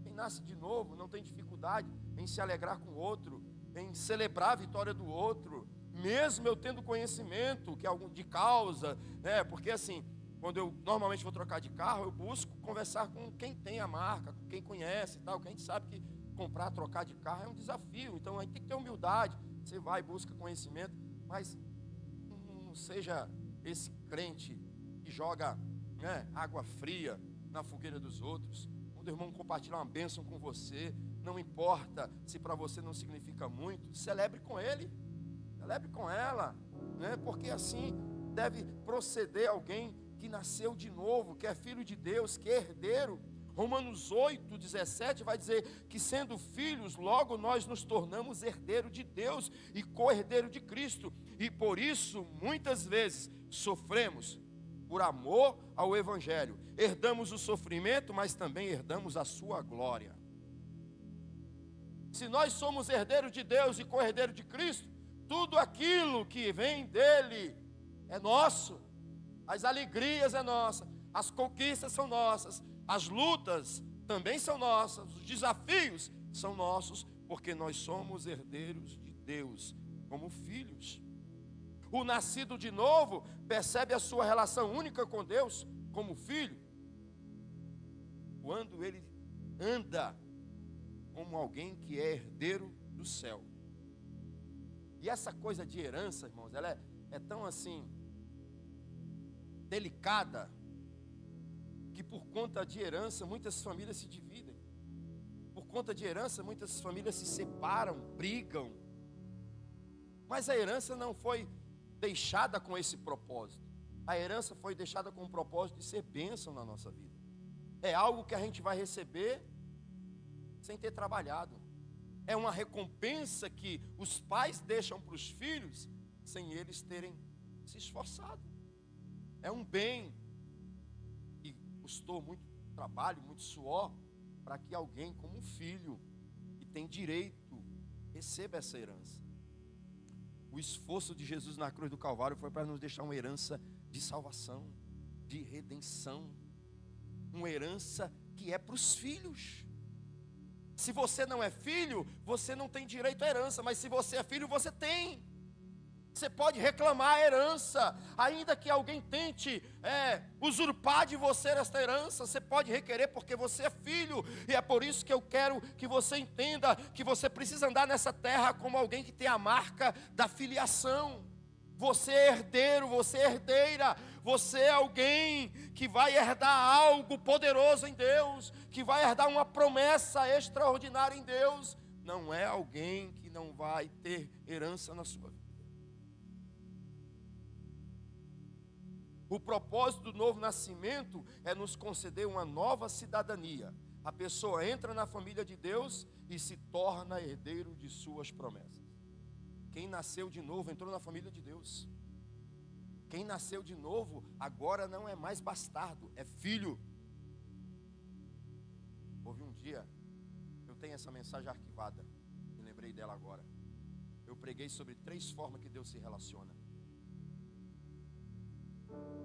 C: Quem nasce de novo não tem dificuldade em se alegrar com o outro, em celebrar a vitória do outro, mesmo eu tendo conhecimento que é algum de causa, né? Porque assim, quando eu normalmente vou trocar de carro, eu busco conversar com quem tem a marca, com quem conhece e tal, que a gente sabe que comprar, trocar de carro é um desafio, então a gente tem que ter humildade. Você vai, busca conhecimento, mas não seja esse crente que joga, né, água fria na fogueira dos outros. Quando o irmão compartilhar uma bênção com você, não importa se para você não significa muito, celebre com ele, celebre com ela, né? Porque assim deve proceder alguém que nasceu de novo, que é filho de Deus, que é herdeiro. Romanos 8:17 vai dizer que sendo filhos, logo nós nos tornamos herdeiro de Deus e co-herdeiro de Cristo. E por isso, muitas vezes, sofremos por amor ao Evangelho. Herdamos o sofrimento, mas também herdamos a sua glória. Se nós somos herdeiros de Deus e co-herdeiros de Cristo, tudo aquilo que vem dele é nosso. As alegrias é nossa, as conquistas são nossas, as lutas também são nossas, os desafios são nossos, porque nós somos herdeiros de Deus como filhos. O nascido de novo percebe a sua relação única com Deus como filho quando ele anda como alguém que é herdeiro do céu. E essa coisa de herança, irmãos, ela é tão assim delicada, que por conta de herança muitas famílias se dividem. Por conta de herança muitas famílias se separam, brigam. Mas a herança não foi deixada com esse propósito. A herança foi deixada com o propósito de ser bênção na nossa vida. É algo que a gente vai receber sem ter trabalhado. É uma recompensa que os pais deixam para os filhos sem eles terem se esforçado. É um bem que custou muito trabalho, muito suor, para que alguém como um filho que tem direito receba essa herança. O esforço de Jesus na cruz do Calvário foi para nos deixar uma herança de salvação, de redenção, uma herança que é para os filhos. Se você não é filho, você não tem direito à herança, mas se você é filho, você tem. Você pode reclamar a herança, ainda que alguém tente usurpar de você esta herança, você pode requerer porque você é filho. E é por isso que eu quero que você entenda que você precisa andar nessa terra como alguém que tem a marca da filiação. Você é herdeiro, você é herdeira, você é alguém que vai herdar algo poderoso em Deus, que vai herdar uma promessa extraordinária em Deus. Não é alguém que não vai ter herança na sua vida. O propósito do novo nascimento é nos conceder uma nova cidadania. A pessoa entra na família de Deus e se torna herdeiro de suas promessas. Quem nasceu de novo entrou na família de Deus. Quem nasceu de novo agora não é mais bastardo, é filho. Houve um dia, eu tenho essa mensagem arquivada, me lembrei dela agora. Eu preguei sobre 3 formas que Deus se relaciona.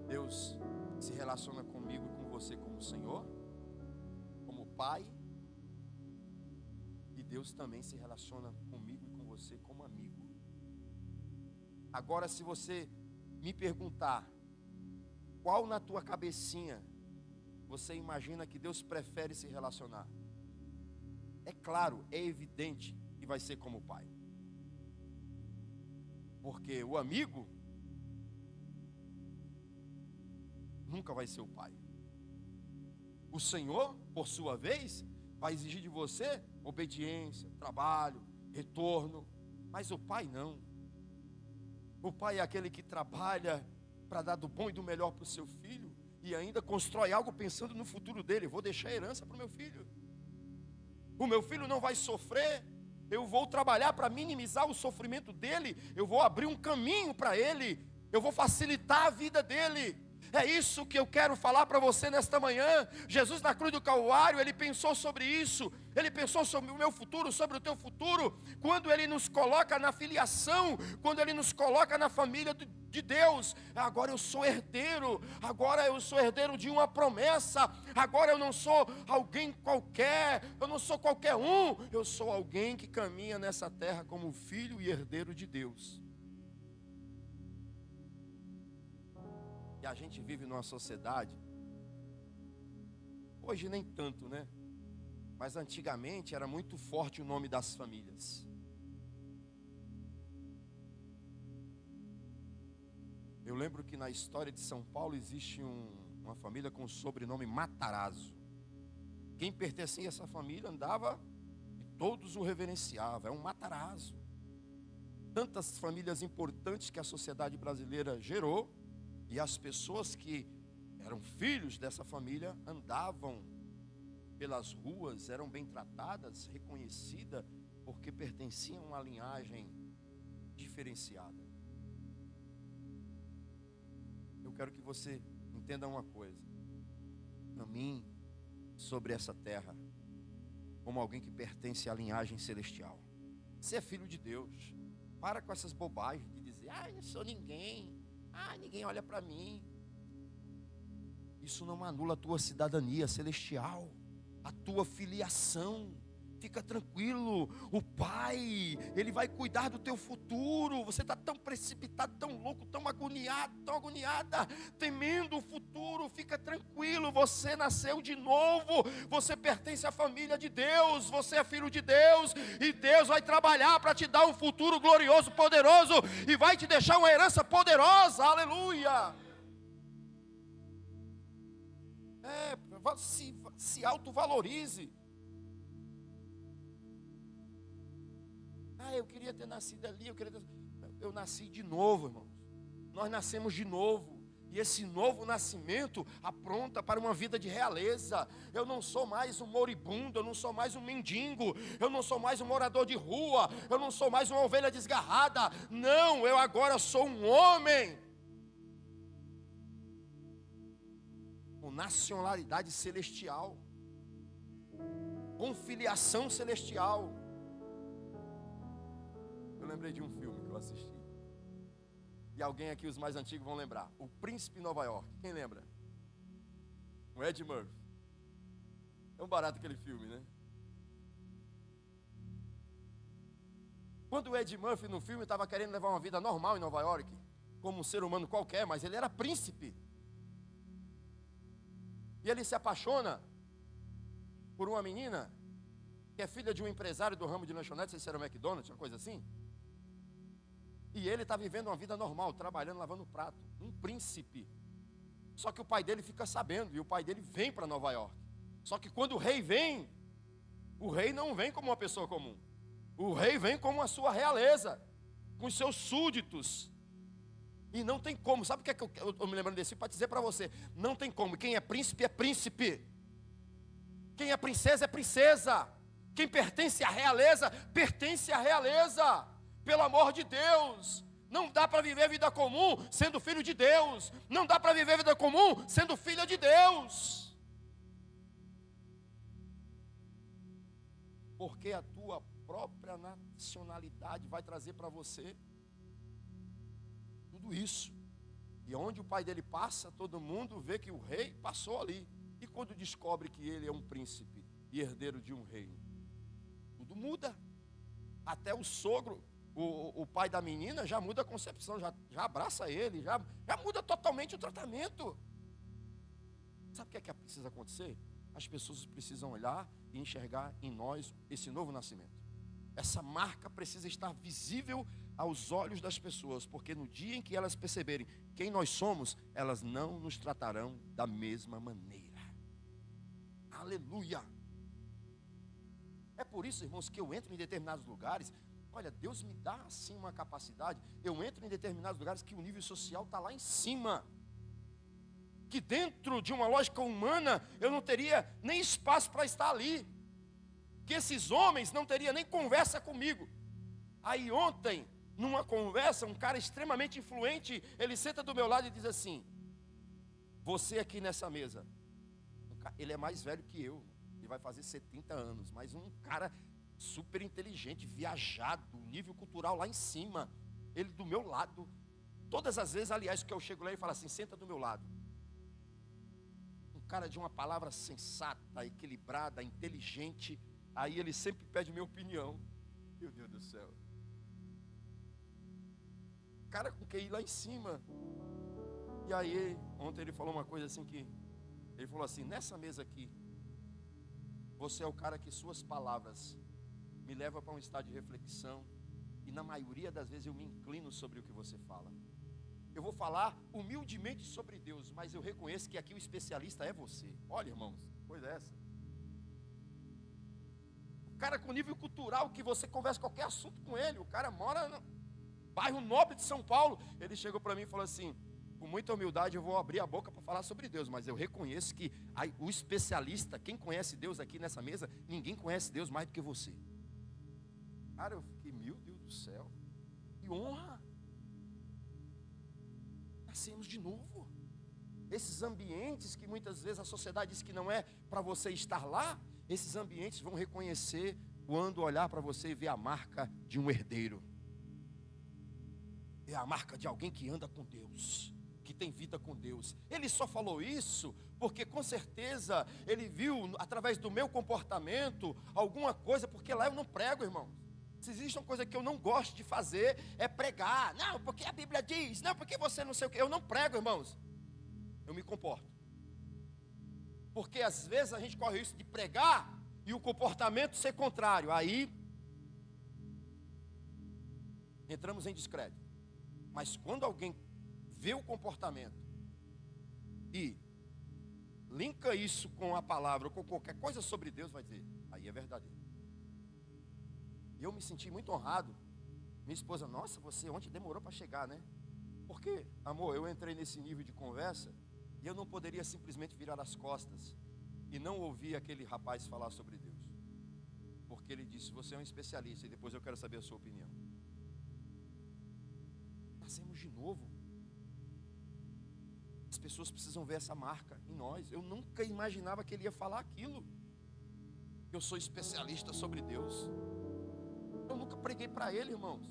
C: Deus se relaciona comigo e com você como Senhor, como Pai, e Deus também se relaciona comigo e com você como amigo. Agora, se você me perguntar qual na tua cabecinha você imagina que Deus prefere se relacionar, é claro, é evidente que vai ser como Pai. Porque o amigo nunca vai ser o pai. O Senhor, por sua vez, vai exigir de você obediência, trabalho, retorno. Mas o pai não. O pai é aquele que trabalha para dar do bom e do melhor para o seu filho e ainda constrói algo pensando no futuro dele. Vou deixar herança para o meu filho. O meu filho não vai sofrer. Eu vou trabalhar para minimizar o sofrimento dele. Eu vou abrir um caminho para ele. Eu vou facilitar a vida dele. É isso que eu quero falar para você nesta manhã. Jesus na cruz do Calvário, Ele pensou sobre isso. Ele pensou sobre o meu futuro, sobre o teu futuro. Quando Ele nos coloca na filiação, quando Ele nos coloca na família de Deus. Agora eu sou herdeiro. Agora eu sou herdeiro de uma promessa. Agora eu não sou alguém qualquer. Eu não sou qualquer um. Eu sou alguém que caminha nessa terra como filho e herdeiro de Deus. E a gente vive numa sociedade, hoje nem tanto, né? Mas antigamente era muito forte o nome das famílias. Eu lembro que na história de São Paulo existe uma família com o sobrenome Matarazzo. Quem pertencia a essa família andava e todos o reverenciavam, é um Matarazzo. Tantas famílias importantes que a sociedade brasileira gerou. E as pessoas que eram filhos dessa família andavam pelas ruas, eram bem tratadas, reconhecidas, porque pertenciam a uma linhagem diferenciada. Eu quero que você entenda uma coisa. Caminhe sobre essa terra como alguém que pertence à linhagem celestial. Você é filho de Deus. Para com essas bobagens de dizer, eu não sou ninguém. Ninguém olha para mim. Isso não anula a tua cidadania celestial, a tua filiação. Fica tranquilo, o Pai, Ele vai cuidar do teu futuro. Você está tão precipitado, tão louco, tão agoniada, temendo o futuro. Fica tranquilo, você nasceu de novo, você pertence à família de Deus, você é filho de Deus, e Deus vai trabalhar para te dar um futuro glorioso, poderoso, e vai te deixar uma herança poderosa, aleluia. Se autovalorize. Eu queria ter nascido ali, eu nasci de novo, irmãos. Nós nascemos de novo. E esse novo nascimento apronta para uma vida de realeza. Eu não sou mais um moribundo, eu não sou mais um mendigo, eu não sou mais um morador de rua, eu não sou mais uma ovelha desgarrada. Não, eu agora sou um homem com nacionalidade celestial, com filiação celestial. Eu lembrei de um filme que eu assisti. E alguém aqui, os mais antigos, vão lembrar. O Príncipe de Nova York. Quem lembra? O Ed Murphy. É um barato aquele filme, né? Quando o Ed Murphy no filme estava querendo levar uma vida normal em Nova York, como um ser humano qualquer, mas ele era príncipe. E ele se apaixona por uma menina que é filha de um empresário do ramo de lanchonete, não sei se era o McDonald's, uma coisa assim. E ele está vivendo uma vida normal, trabalhando, lavando prato. Um príncipe. Só que o pai dele fica sabendo, e o pai dele vem para Nova York. Só que quando o rei vem, o rei não vem como uma pessoa comum. O rei vem como a sua realeza, com os seus súditos. E não tem como, sabe o que é que eu estou me lembrando desse? Para dizer para você, não tem como. Quem é príncipe é príncipe. Quem é princesa é princesa. Quem pertence à realeza, pertence à realeza. Pelo amor de Deus, não dá para viver vida comum sendo filho de Deus. Não dá para viver vida comum sendo filha de Deus. Porque a tua própria nacionalidade vai trazer para você tudo isso. E onde o pai dele passa, todo mundo vê que o rei passou ali. E quando descobre que ele é um príncipe e herdeiro de um reino, tudo muda. Até o sogro, o pai da menina, já muda a concepção, já abraça ele, já muda totalmente o tratamento. Sabe o que precisa acontecer? As pessoas precisam olhar e enxergar em nós esse novo nascimento. Essa marca precisa estar visível aos olhos das pessoas, porque no dia em que elas perceberem quem nós somos, elas não nos tratarão da mesma maneira. Aleluia! É por isso, irmãos, que eu entro em determinados lugares. Olha, Deus me dá assim uma capacidade. Eu entro em determinados lugares que o nível social está lá em cima. Que dentro de uma lógica humana eu não teria nem espaço para estar ali. Que esses homens não teriam nem conversa comigo. Aí ontem, numa conversa, um cara extremamente influente, ele senta do meu lado e diz assim: você aqui nessa mesa, ele é mais velho que eu. Ele vai fazer 70 anos, mas um cara super inteligente, viajado, nível cultural lá em cima. Ele do meu lado. Todas as vezes, aliás, que eu chego lá e falo assim: senta do meu lado. Um cara de uma palavra sensata, equilibrada, inteligente. Aí ele sempre pede minha opinião. Meu Deus do céu. Cara com QI lá em cima. E aí, ontem ele falou uma coisa assim que... Ele falou assim: nessa mesa aqui, você é o cara que suas palavras me levam para um estado de reflexão. E na maioria das vezes eu me inclino sobre o que você fala. Eu vou falar humildemente sobre Deus, mas eu reconheço que aqui o especialista é você. Olha, irmãos, coisa é essa. O cara com nível cultural, que você conversa qualquer assunto com ele. O cara mora no bairro nobre de São Paulo. Ele chegou para mim e falou assim: com muita humildade eu vou abrir a boca para falar sobre Deus, mas eu reconheço que o especialista, quem conhece Deus aqui nessa mesa, ninguém conhece Deus mais do que você. Cara, eu fiquei, meu Deus do céu, que honra. Nascemos de novo. Esses ambientes que muitas vezes a sociedade diz que não é para você estar lá, esses ambientes vão reconhecer quando olhar para você e ver a marca de um herdeiro. É a marca de alguém que anda com Deus, que tem vida com Deus. Ele só falou isso porque com certeza ele viu através do meu comportamento alguma coisa, porque porque lá eu não prego, irmãos. Se existe uma coisa que eu não gosto de fazer, é pregar. Não, porque a Bíblia diz. Não, porque você não sei o que. Eu não prego, irmãos. Eu me comporto. Porque às vezes a gente corre o risco de pregar e o comportamento ser contrário. Aí entramos em descrédito. Mas quando alguém vê o comportamento e linka isso com a palavra ou com qualquer coisa sobre Deus, vai dizer, aí é verdadeiro. E eu me senti muito honrado. Minha esposa, nossa, você ontem demorou para chegar, né? Porque, amor, eu entrei nesse nível de conversa e eu não poderia simplesmente virar as costas e não ouvir aquele rapaz falar sobre Deus. Porque ele disse, você é um especialista e depois eu quero saber a sua opinião. Nascemos de novo. As pessoas precisam ver essa marca em nós. Eu nunca imaginava que ele ia falar aquilo. Eu sou especialista sobre Deus. Eu nunca preguei para ele, irmãos.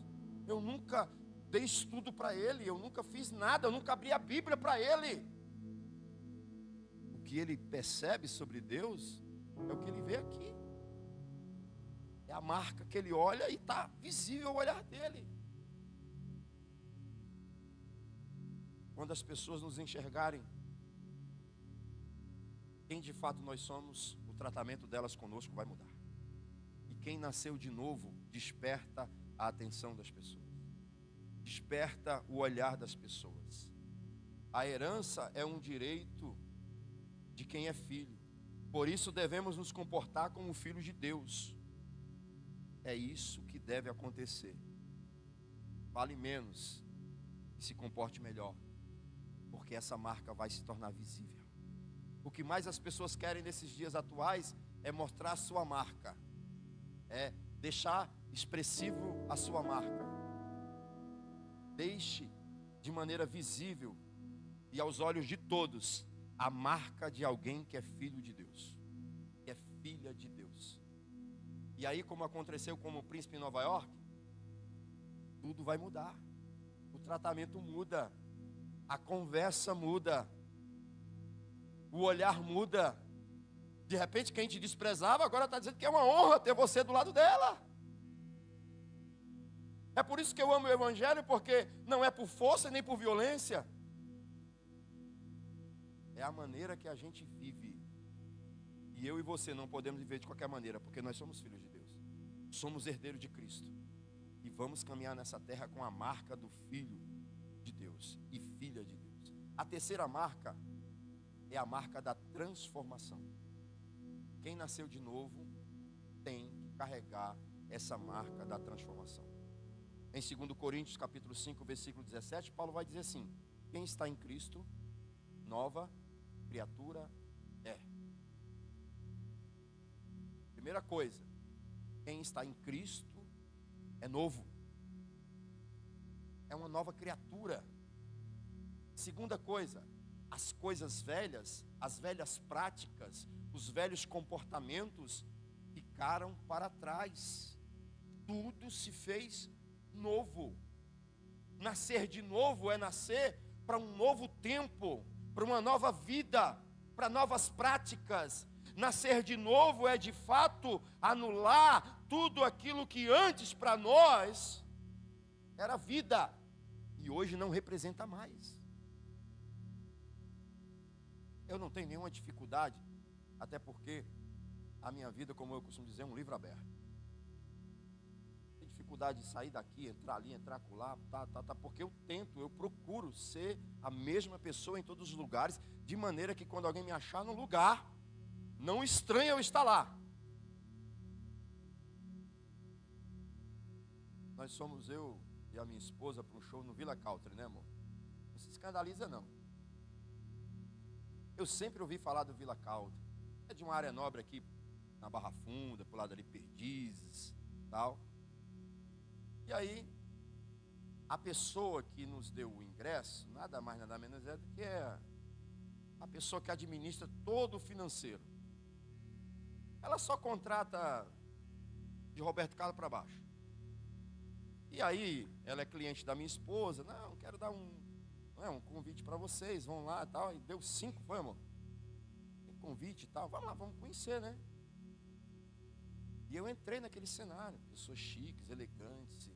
C: Eu nunca dei estudo para ele. Eu nunca fiz nada. Eu nunca abri a Bíblia para ele. O que ele percebe sobre Deus é o que ele vê aqui. É a marca que ele olha e está visível o olhar dele. Quando as pessoas nos enxergarem quem de fato nós somos, o tratamento delas conosco vai mudar. E quem nasceu de novo desperta a atenção das pessoas, desperta o olhar das pessoas. A herança é um direito de quem é filho. Por isso devemos nos comportar como filhos de Deus. É isso que deve acontecer. Fale menos e se comporte melhor, porque essa marca vai se tornar visível. O que mais as pessoas querem nesses dias atuais é mostrar a sua marca, é deixar expressivo a sua marca. Deixe de maneira visível e aos olhos de todos a marca de alguém que é filho de Deus, que é filha de Deus. E aí, como aconteceu com o príncipe em Nova York, tudo vai mudar. O tratamento muda, a conversa muda, o olhar muda. De repente quem te desprezava agora está dizendo que é uma honra ter você do lado dela. É por isso que eu amo o Evangelho, porque não é por força nem por violência. É a maneira que a gente vive. E eu e você não podemos viver de qualquer maneira, porque nós somos filhos de Deus. Somos herdeiros de Cristo. E vamos caminhar nessa terra com a marca do Filho de Deus e filha de Deus. A terceira marca é a marca da transformação. Quem nasceu de novo tem que carregar essa marca da transformação. Em 2 Coríntios capítulo 5, versículo 17, Paulo vai dizer assim: quem está em Cristo, nova criatura é. Primeira coisa, quem está em Cristo é novo. É uma nova criatura. Segunda coisa, as coisas velhas, as velhas práticas, os velhos comportamentos ficaram para trás. Tudo se fez novo. Nascer de novo é nascer para um novo tempo, para uma nova vida, para novas práticas. Nascer de novo é de fato anular tudo aquilo que antes para nós era vida e hoje não representa mais. Eu não tenho nenhuma dificuldade, até porque a minha vida, como eu costumo dizer, é um livro aberto. Não tenho dificuldade de sair daqui, entrar ali, entrar acolá, porque eu procuro ser a mesma pessoa em todos os lugares, de maneira que quando alguém me achar no lugar, não estranha eu estar lá. Nós somos eu e a minha esposa para um show no Villa Country, né, amor? Não se escandaliza, não. Eu sempre ouvi falar do Villa Country. É de uma área nobre aqui, na Barra Funda, pro lado ali, Perdizes, tal. E aí, a pessoa que nos deu o ingresso, nada mais, nada menos é do que a pessoa que administra todo o financeiro. Ela só contrata de Roberto Carlos para baixo. E aí, ela é cliente da minha esposa. Não, quero dar um convite para vocês, vão lá e tal. E deu 5, foi, amor? Tem convite e tal. Vamos lá, vamos conhecer, né? E eu entrei naquele cenário, pessoas chiques, elegantes,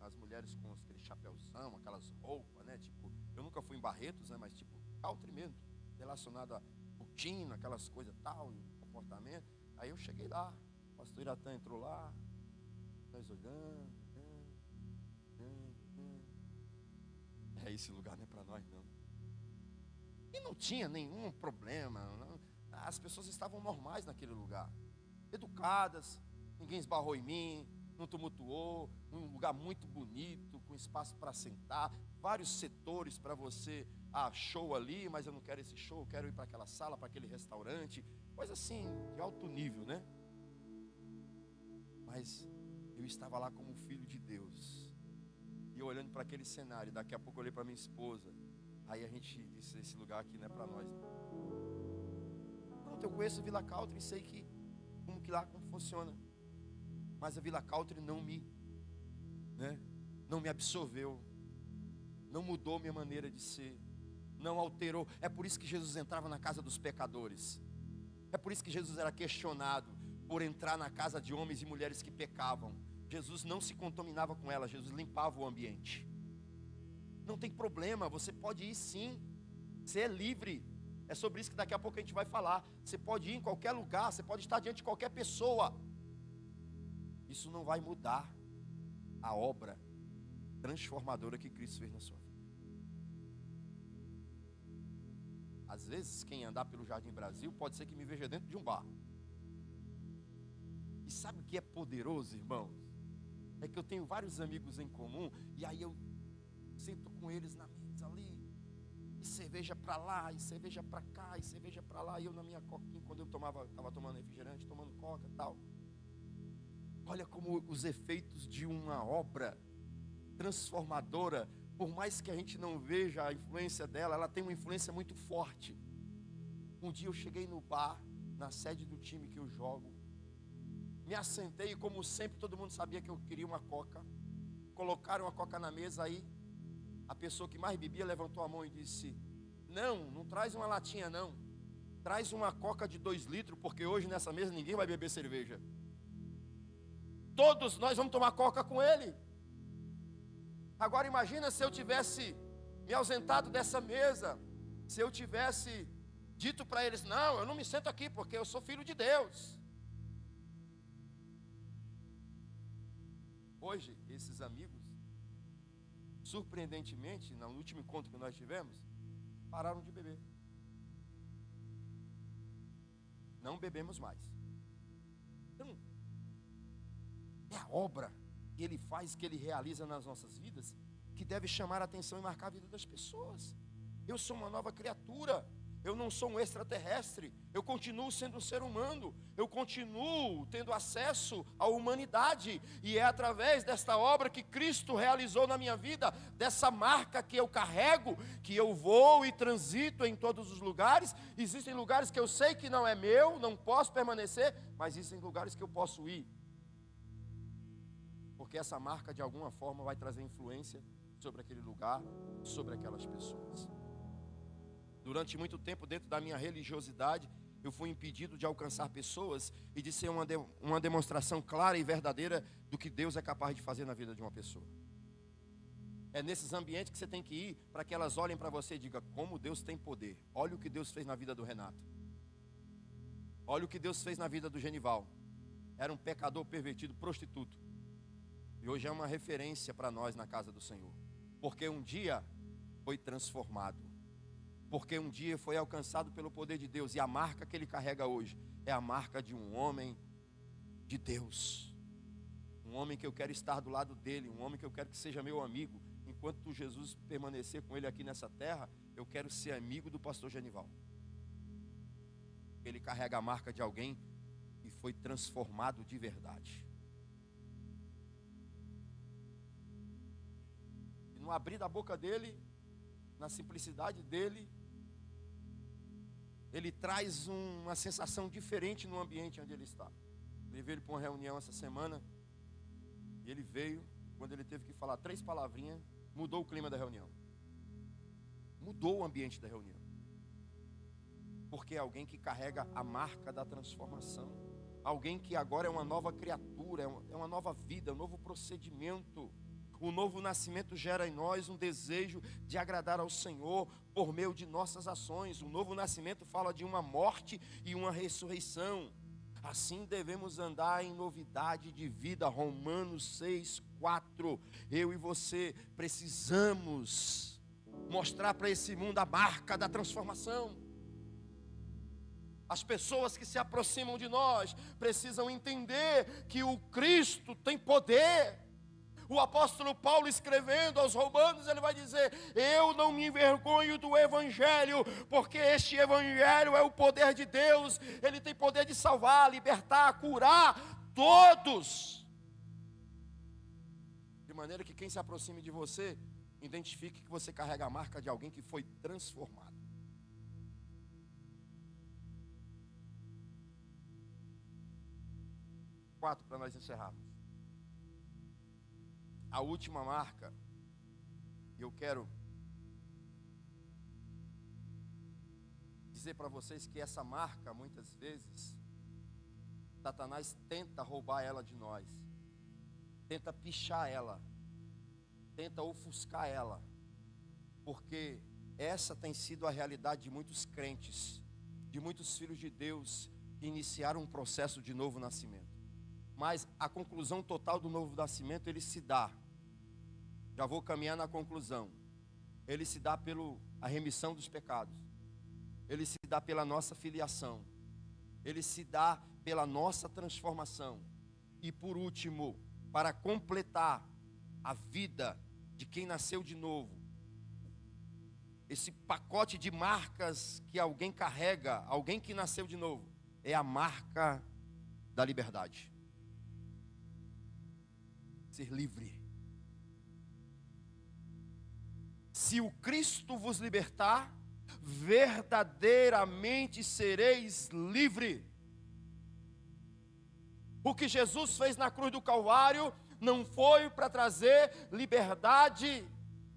C: as mulheres com aquele chapéuzão, aquelas roupas, né? Tipo, eu nunca fui em Barretos, né? Mas tipo, country mesmo, relacionado a botina, aquelas coisas tal, comportamento. Aí eu cheguei lá, o pastor Iratã entrou lá, nós olhando. Esse lugar não é para nós, não. E não tinha nenhum problema, não. As pessoas estavam normais naquele lugar, educadas, ninguém esbarrou em mim, não tumultuou, um lugar muito bonito, com espaço para sentar, vários setores para você, show ali, mas eu não quero esse show, eu quero ir para aquela sala, para aquele restaurante, coisa assim, de alto nível, né? Mas eu estava lá como filho de Deus, e eu olhando para aquele cenário, daqui a pouco eu olhei para minha esposa, aí a gente disse, esse lugar aqui não é para nós, não, eu conheço a Vila Country e sei que, como funciona, mas a Vila Country não me absorveu, não mudou minha maneira de ser, não alterou. É por isso que Jesus entrava na casa dos pecadores, é por isso que Jesus era questionado por entrar na casa de homens e mulheres que pecavam. Jesus não se contaminava com ela, Jesus limpava o ambiente. Não tem problema, você pode ir sim, você é livre. É sobre isso que daqui a pouco a gente vai falar. Você pode ir em qualquer lugar, você pode estar diante de qualquer pessoa. Isso não vai mudar a obra transformadora que Cristo fez na sua vida. Às vezes, quem andar pelo Jardim Brasil pode ser que me veja dentro de um bar. E sabe o que é poderoso, irmãos? É que eu tenho vários amigos em comum, e aí eu sento com eles na mesa ali, e cerveja para lá, e cerveja para cá, e cerveja para lá, e eu na minha coquinha, quando eu estava tomando refrigerante, tomando coca e tal. Olha como os efeitos de uma obra transformadora, por mais que a gente não veja a influência dela, ela tem uma influência muito forte. Um dia eu cheguei no bar, na sede do time que eu jogo, me assentei e como sempre todo mundo sabia que eu queria uma coca. Colocaram a coca na mesa, aí a pessoa que mais bebia levantou a mão e disse: não traz uma latinha não, traz uma coca de 2 litros, porque hoje nessa mesa ninguém vai beber cerveja. Todos nós vamos tomar coca com ele. Agora imagina se eu tivesse me ausentado dessa mesa, se eu tivesse dito para eles: não, eu não me sento aqui porque eu sou filho de Deus. Hoje, esses amigos, surpreendentemente, no último encontro que nós tivemos, pararam de beber. Não bebemos mais. Então, é a obra que Ele faz, que Ele realiza nas nossas vidas, que deve chamar a atenção e marcar a vida das pessoas. Eu sou uma nova criatura. Eu não sou um extraterrestre, eu continuo sendo um ser humano, eu continuo tendo acesso à humanidade, e é através desta obra que Cristo realizou na minha vida, dessa marca que eu carrego, que eu vou e transito em todos os lugares. Existem lugares que eu sei que não é meu, não posso permanecer, mas existem lugares que eu posso ir, porque essa marca de alguma forma vai trazer influência sobre aquele lugar, sobre aquelas pessoas. Durante muito tempo, dentro da minha religiosidade, eu fui impedido de alcançar pessoas e de ser uma demonstração clara e verdadeira do que Deus é capaz de fazer na vida de uma pessoa. É nesses ambientes que você tem que ir para que elas olhem para você e digam: como Deus tem poder. Olha o que Deus fez na vida do Renato. Olha o que Deus fez na vida do Genival. Era um pecador pervertido, prostituto. E hoje é uma referência para nós na casa do Senhor. Porque um dia foi transformado. Porque um dia foi alcançado pelo poder de Deus. E a marca que ele carrega hoje é a marca de um homem de Deus. Um homem que eu quero estar do lado dele. Um homem que eu quero que seja meu amigo. Enquanto Jesus permanecer com ele aqui nessa terra, eu quero ser amigo do pastor Genival. Ele carrega a marca de alguém que foi transformado de verdade. E no abrir da boca dele, na simplicidade dele, ele traz uma sensação diferente no ambiente onde ele está. Levei ele para uma reunião essa semana, e ele veio, quando ele teve que falar 3 palavrinhas, mudou o clima da reunião. Mudou o ambiente da reunião. Porque é alguém que carrega a marca da transformação, alguém que agora é uma nova criatura, é uma nova vida, um novo procedimento. O novo nascimento gera em nós um desejo de agradar ao Senhor por meio de nossas ações. O novo nascimento fala de uma morte e uma ressurreição. Assim devemos andar em novidade de vida. Romanos 6:4. Eu e você precisamos mostrar para esse mundo a marca da transformação. As pessoas que se aproximam de nós precisam entender que o Cristo tem poder. O apóstolo Paulo, escrevendo aos Romanos, ele vai dizer: eu não me envergonho do Evangelho, porque este Evangelho é o poder de Deus. Ele tem poder de salvar, libertar, curar todos. De maneira que quem se aproxime de você, identifique que você carrega a marca de alguém que foi transformado. Quatro, para nós encerrarmos. A última marca, eu quero dizer para vocês que essa marca, muitas vezes, Satanás tenta roubar ela de nós, tenta pichar ela, tenta ofuscar ela, porque essa tem sido a realidade de muitos crentes, de muitos filhos de Deus que iniciaram um processo de novo nascimento. Mas a conclusão total do novo nascimento, ele se dá, já vou caminhar na conclusão, ele se dá pela remissão dos pecados, ele se dá pela nossa filiação, ele se dá pela nossa transformação, e por último, para completar a vida de quem nasceu de novo, esse pacote de marcas que alguém carrega, alguém que nasceu de novo, é a marca da liberdade. Ser livre. Se o Cristo vos libertar, verdadeiramente sereis livre. O que Jesus fez na cruz do Calvário não foi para trazer liberdade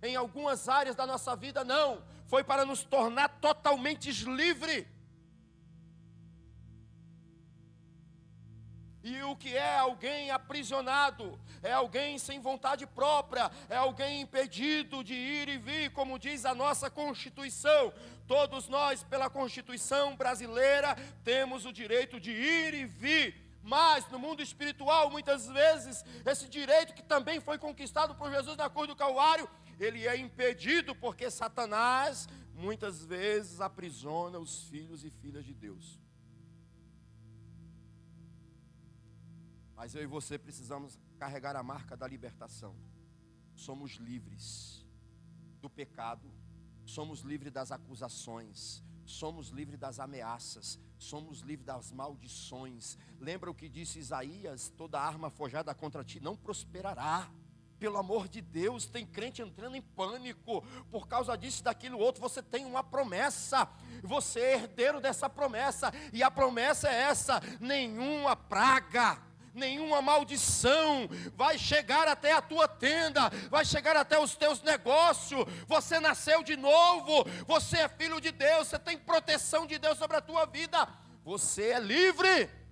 C: em algumas áreas da nossa vida, não. Foi para nos tornar totalmente livres. E o que é alguém aprisionado? É alguém sem vontade própria, é alguém impedido de ir e vir, como diz a nossa Constituição. Todos nós, pela Constituição brasileira, temos o direito de ir e vir. Mas no mundo espiritual, muitas vezes, esse direito que também foi conquistado por Jesus na cruz do Calvário, ele é impedido porque Satanás, muitas vezes, aprisiona os filhos e filhas de Deus. Mas eu e você precisamos carregar a marca da libertação. Somos livres do pecado, somos livres das acusações, somos livres das ameaças, somos livres das maldições. Lembra o que disse Isaías? Toda arma forjada contra ti não prosperará. Pelo amor de Deus, tem crente entrando em pânico por causa disso, daquilo outro. Você tem uma promessa, você é herdeiro dessa promessa, e a promessa é essa: nenhuma praga, nenhuma maldição vai chegar até a tua tenda, vai chegar até os teus negócios. Você nasceu de novo, você é filho de Deus, você tem proteção de Deus sobre a tua vida, você é livre.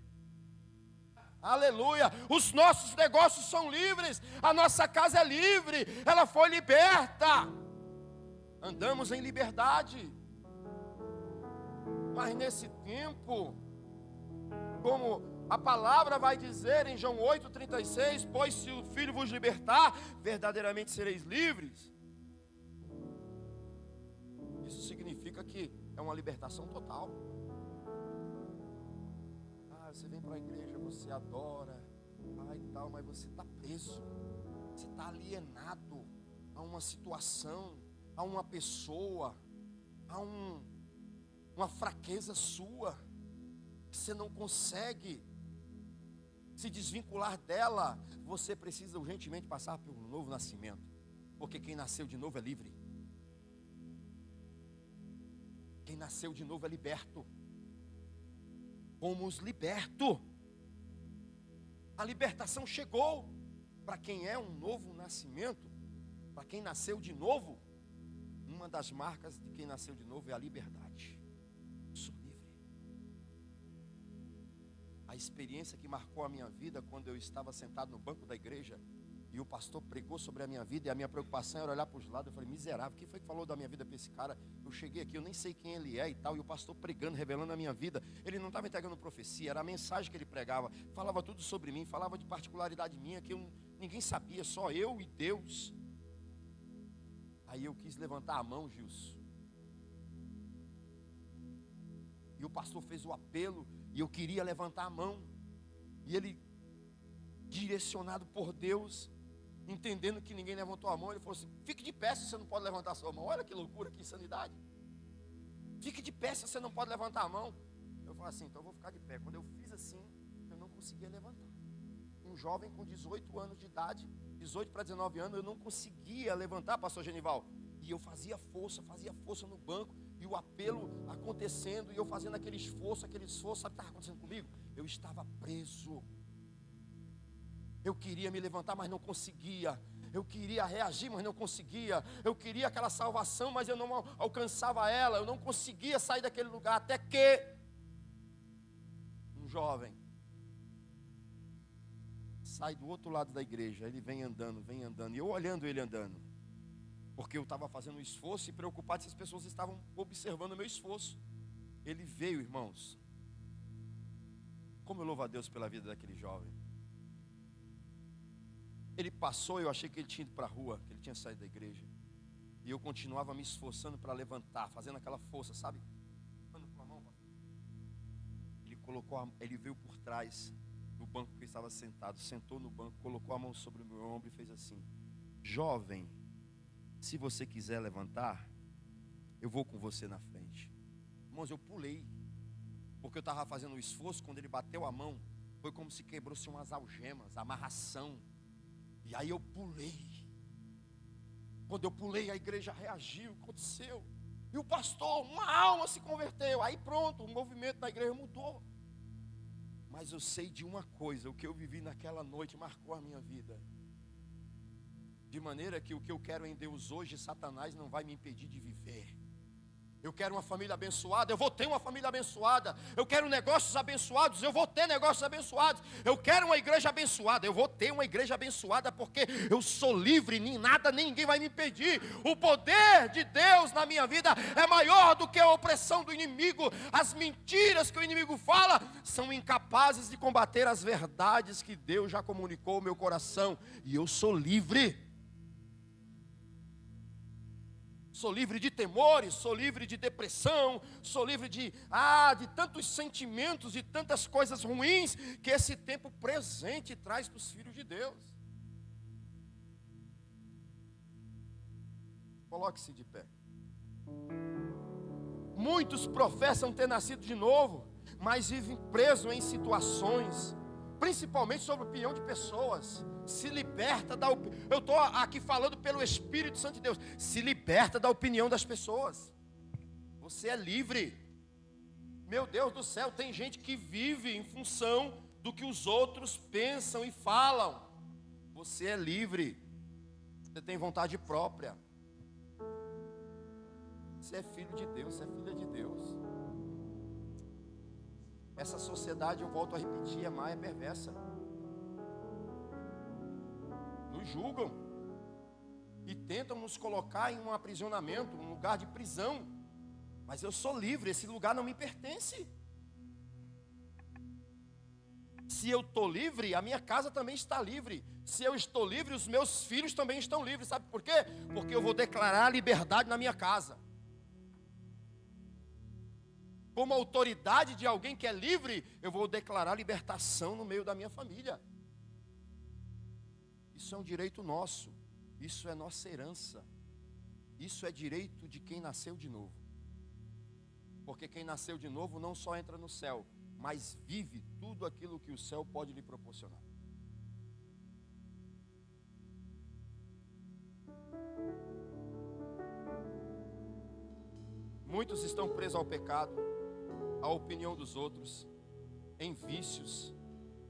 C: Aleluia. Os nossos negócios são livres, a nossa casa é livre, ela foi liberta. Andamos em liberdade. Mas nesse tempo, como a palavra vai dizer em João 8,36, pois se o Filho vos libertar, verdadeiramente sereis livres. Isso significa que é uma libertação total. Você vem para a igreja, você adora, e tal, mas você está preso, você está alienado a uma situação, a uma pessoa, a uma fraqueza sua, que você não consegue se desvincular dela. Você precisa urgentemente passar por um novo nascimento, porque quem nasceu de novo é livre, quem nasceu de novo é liberto. Fomos libertos. A libertação chegou para quem é um novo nascimento, para quem nasceu de novo. Uma das marcas de quem nasceu de novo é a liberdade. Eu sou livre. A experiência que marcou a minha vida quando eu estava sentado no banco da igreja e o pastor pregou sobre a minha vida e a minha preocupação era olhar para os lados. Eu falei, miserável, quem foi que falou da minha vida para esse cara? Eu cheguei aqui, eu nem sei quem ele é e tal, e o pastor pregando, revelando a minha vida. Ele não estava entregando profecia, era a mensagem que ele pregava, falava tudo sobre mim, falava de particularidade minha que ninguém sabia, só eu e Deus. Aí eu quis levantar a mão, Gilson, e o pastor fez o apelo e eu queria levantar a mão, e ele, direcionado por Deus, entendendo que ninguém levantou a mão, ele falou assim, fique de pé se você não pode levantar a sua mão. Olha que loucura, que insanidade. Fique de pé se você não pode levantar a mão. Eu falei assim, então eu vou ficar de pé. Quando eu fiz assim, eu não conseguia levantar. Um jovem com 18 anos de idade, 18 para 19 anos, eu não conseguia levantar, pastor Genival. E eu fazia força no banco, e o apelo acontecendo, e eu fazendo aquele esforço, sabe o que estava acontecendo comigo? Eu estava preso. Eu queria me levantar, mas não conseguia. Eu queria reagir, mas não conseguia. Eu queria aquela salvação, mas eu não alcançava ela. Eu não conseguia sair daquele lugar. Até que um jovem sai do outro lado da igreja. Ele vem andando. E eu olhando ele andando. Porque eu estava fazendo um esforço e preocupado se as pessoas estavam observando o meu esforço. Ele veio, irmãos. Como eu louvo a Deus pela vida daquele jovem. Ele passou, eu achei que ele tinha ido para a rua, que ele tinha saído da igreja. E eu continuava me esforçando para levantar, fazendo aquela força, sabe? Com a mão. Ele veio por trás do banco que eu estava sentado, sentou no banco, colocou a mão sobre o meu ombro e fez assim: jovem, se você quiser levantar, eu vou com você na frente. Irmãos, eu pulei, porque eu estava fazendo um esforço. Quando ele bateu a mão, foi como se quebrou-se umas algemas, amarração. E aí eu pulei. Quando eu pulei, a igreja reagiu, aconteceu. E o pastor, uma alma se converteu. Aí pronto, o movimento da igreja mudou. Mas eu sei de uma coisa: o que eu vivi naquela noite marcou a minha vida. De maneira que o que eu quero em Deus hoje, Satanás não vai me impedir de viver. Eu quero uma família abençoada, eu vou ter uma família abençoada. Eu quero negócios abençoados, eu vou ter negócios abençoados. Eu quero uma igreja abençoada, eu vou ter uma igreja abençoada, porque eu sou livre, nem nada, nem ninguém vai me impedir. O poder de Deus na minha vida é maior do que a opressão do inimigo. As mentiras que o inimigo fala são incapazes de combater as verdades que Deus já comunicou ao meu coração. E eu sou livre. Sou livre de temores, sou livre de depressão, sou livre de tantos sentimentos, de tantas coisas ruins que esse tempo presente traz para os filhos de Deus. Coloque-se de pé. Muitos professam ter nascido de novo, mas vivem presos em situações, principalmente sob a opinião de pessoas. Se liberta da opinião. Eu estou aqui falando pelo Espírito Santo de Deus. Se liberta da opinião das pessoas. Você é livre. Meu Deus do céu, tem gente que vive em função do que os outros pensam e falam. Você é livre. Você tem vontade própria. Você é filho de Deus, você é filha de Deus. Essa sociedade, eu volto a repetir, é má, é perversa. Nos julgam e tentam nos colocar em um aprisionamento, um lugar de prisão. Mas eu sou livre, esse lugar não me pertence. Se eu estou livre, a minha casa também está livre. Se eu estou livre, os meus filhos também estão livres. Sabe por quê? Porque eu vou declarar a liberdade na minha casa. Como autoridade de alguém que é livre, eu vou declarar libertação no meio da minha família. Isso é um direito nosso. Isso é nossa herança. Isso é direito de quem nasceu de novo. Porque quem nasceu de novo não só entra no céu, mas vive tudo aquilo que o céu pode lhe proporcionar. Muitos estão presos ao pecado, à opinião dos outros, em vícios.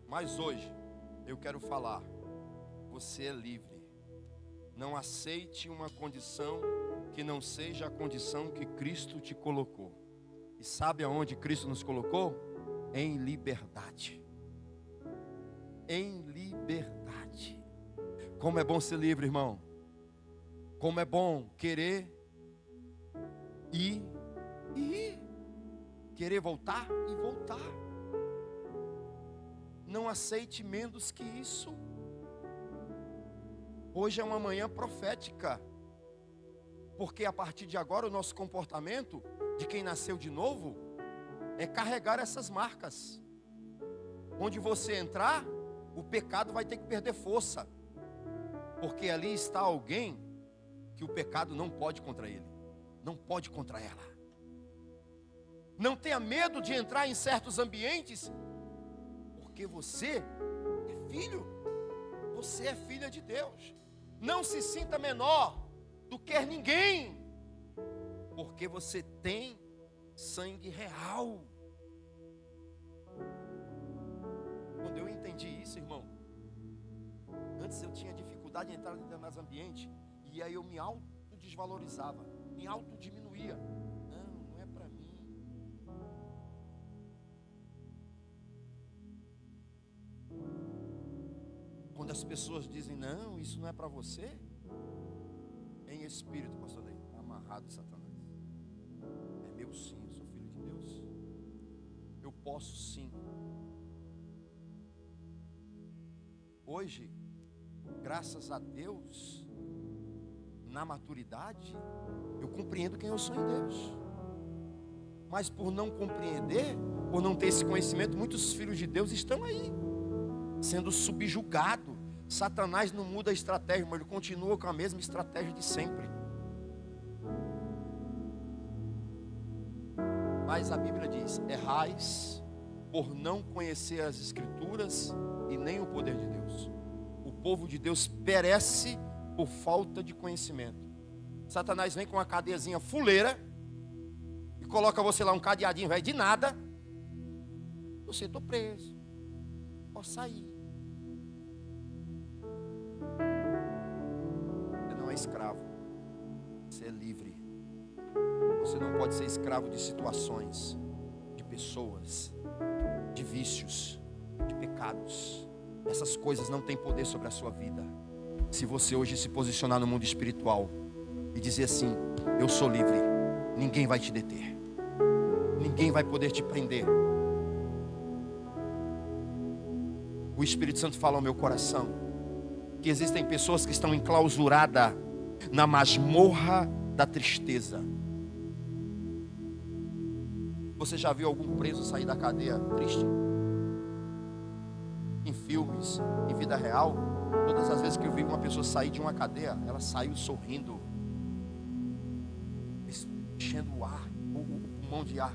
C: Mas hoje eu quero falar: você é livre. Não aceite uma condição que não seja a condição que Cristo te colocou. E sabe aonde Cristo nos colocou? Em liberdade. em liberdade. Como é bom ser livre, irmão. Como é bom querer ir e ir. Querer voltar e voltar. Não aceite menos que isso. Hoje é uma manhã profética. Porque a partir de agora o nosso comportamento de quem nasceu de novo é carregar essas marcas. Onde você entrar, o pecado vai ter que perder força. Porque ali está alguém que o pecado não pode contra ele, não pode contra ela. Não tenha medo de entrar em certos ambientes, porque você é filho, você é filha de Deus. Não se sinta menor do que ninguém, porque você tem sangue real. Quando eu entendi isso, irmão, antes eu tinha dificuldade em entrar em determinados ambientes, e aí eu me autodesvalorizava, me autodiminuía. Não é para mim. Quando as pessoas dizem, não, isso não é para você, em espírito, pastor Ney, está amarrado, Satanás. É meu sim, eu sou filho de Deus. Eu posso sim. Hoje, graças a Deus, na maturidade, eu compreendo quem eu sou em Deus. Mas por não compreender, por não ter esse conhecimento, muitos filhos de Deus estão aí, sendo subjugados. Satanás não muda a estratégia, mas ele continua com a mesma estratégia de sempre. Mas a Bíblia diz, errais por não conhecer as Escrituras e nem o poder de Deus. O povo de Deus perece por falta de conhecimento. Satanás vem com uma cadeiazinha fuleira e coloca você lá um cadeadinho velho de nada. Você está preso, posso sair. Você não é escravo, você é livre. Você não pode ser escravo de situações, de pessoas, de vícios, de pecados. Essas coisas não têm poder sobre a sua vida. Se você hoje se posicionar no mundo espiritual e dizer assim, eu sou livre, ninguém vai te deter, ninguém vai poder te prender. O Espírito Santo fala ao meu coração que existem pessoas que estão enclausuradas na masmorra da tristeza. Você já viu algum preso sair da cadeia triste? Em filmes, em vida real, todas as vezes que eu vi uma pessoa sair de uma cadeia, ela saiu sorrindo, enchendo o ar, o pulmão de ar,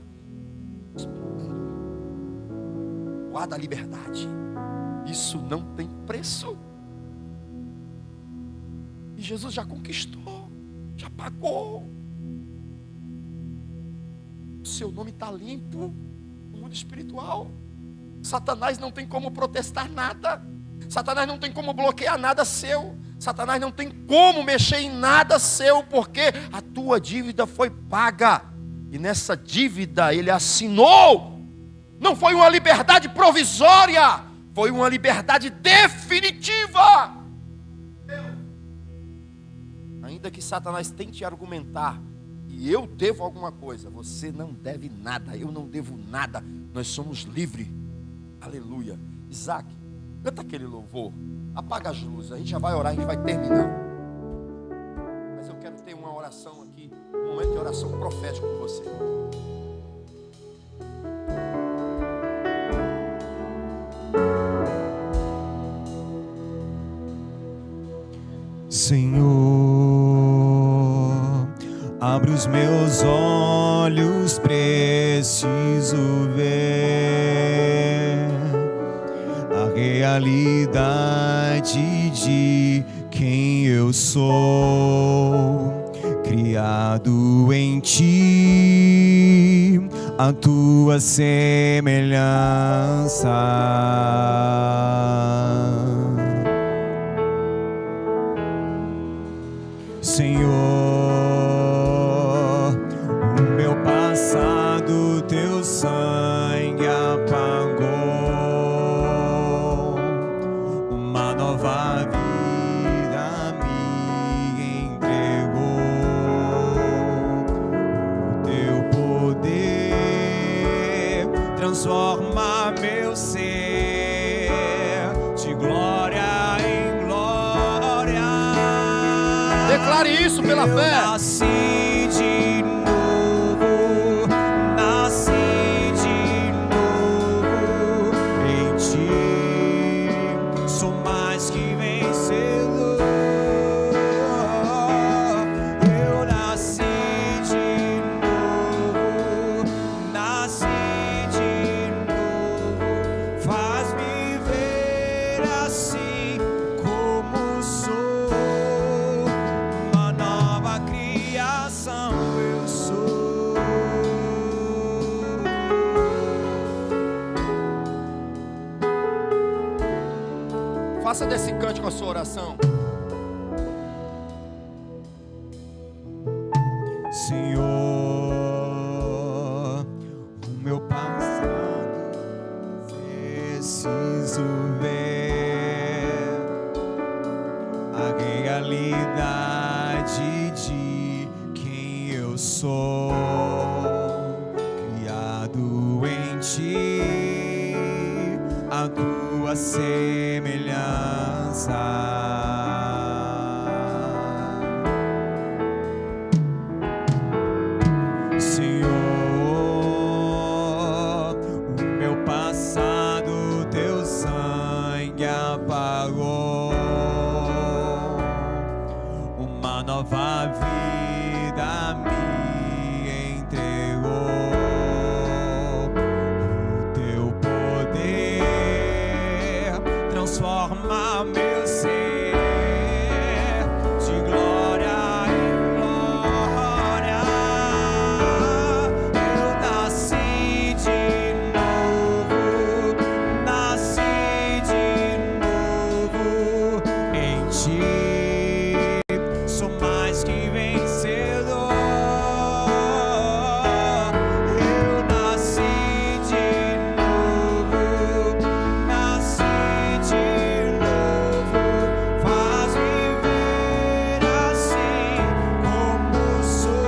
C: o ar da liberdade. Isso não tem preço. E Jesus já conquistou, já pagou. O seu nome está limpo no mundo espiritual. Satanás não tem como protestar nada. Satanás não tem como bloquear nada seu. Satanás não tem como mexer em nada seu, porque a tua dívida foi paga. E nessa dívida ele assinou. Não foi uma liberdade provisória, foi uma liberdade definitiva. Ainda que Satanás tente argumentar e eu devo alguma coisa, você não deve nada, eu não devo nada, nós somos livres. Aleluia. Isaac, canta aquele louvor, apaga as luzes, a gente já vai orar, a gente vai terminar. Mas eu quero ter uma oração aqui, um momento de oração profético com você.
A: Senhor, abre os meus olhos, preciso ver a realidade de quem eu sou, criado em Ti, a Tua semelhança. Senhor, o meu passado Teu sangue apagou,
B: pela
A: Eu
B: fé.
A: nasci de novo, nasci de novo em ti. Sou mais que vencedor. Eu nasci de novo, nasci de novo. Faz-me ver assim como sou. Uma nova criação eu sou.
C: Faça desse cântico a sua oração.
A: Senhor, o meu passado preciso ver a realidade de quem eu sou, criado em ti, a tua semelhança. Senhor, o meu passado teu sangue apagou, uma nova vida me entregou, o teu poder transforma meu ser de glória em glória. Eu nasci de novo, nasci de novo em ti. Sou mais que vencedor. Eu nasci de novo, nasci de novo. Faz-me ver assim como sou.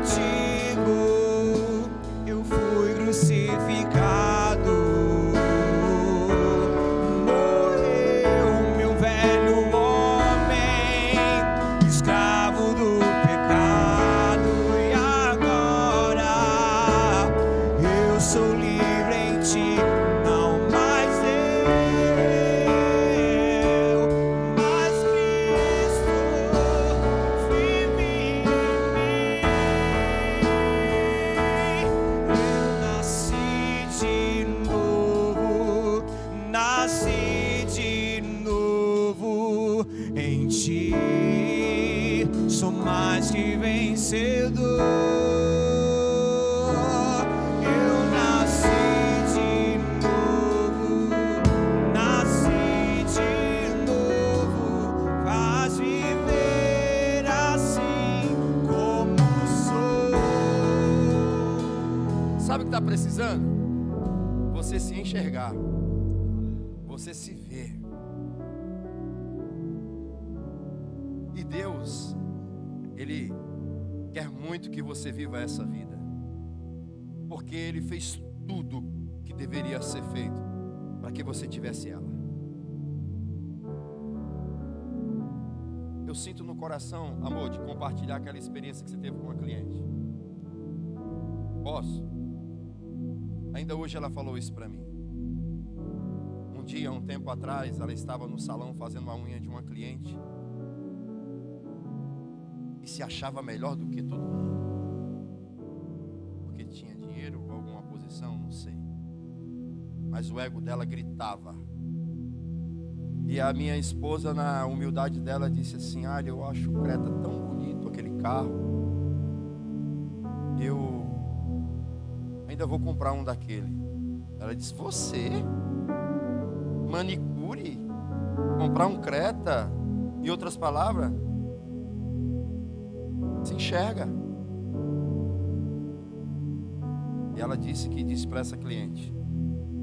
A: Contigo eu fui crucificado. Morreu meu velho homem, escravo do pecado, e agora eu sou livre em ti. Não mais eu, mas Cristo vive em mim. Eu nasci de novo, nasci de novo em ti. Sou mais que vencedor. Eu nasci de novo, nasci de novo. Faz-me ver assim como sou.
C: Sabe o que está precisando? Você se enxergar. Você se ver. E Deus, Ele quer muito que você viva essa vida, porque Ele fez tudo que deveria ser feito para que você tivesse ela. Eu sinto no coração, amor, de compartilhar aquela experiência que você teve com uma cliente. Posso? Ainda hoje ela falou isso para mim. Um dia, um tempo atrás, ela estava no salão fazendo a unha de uma cliente e se achava melhor do que todo mundo, porque tinha dinheiro ou alguma posição, não sei, mas o ego dela gritava. E a minha esposa, na humildade dela, disse assim: "Olha, eu acho o Creta tão bonito, aquele carro, eu ainda vou comprar um daquele." Ela disse: "Você? Manicure? Comprar um Creta?" Em outras palavras, se enxerga. E ela disse para essa cliente: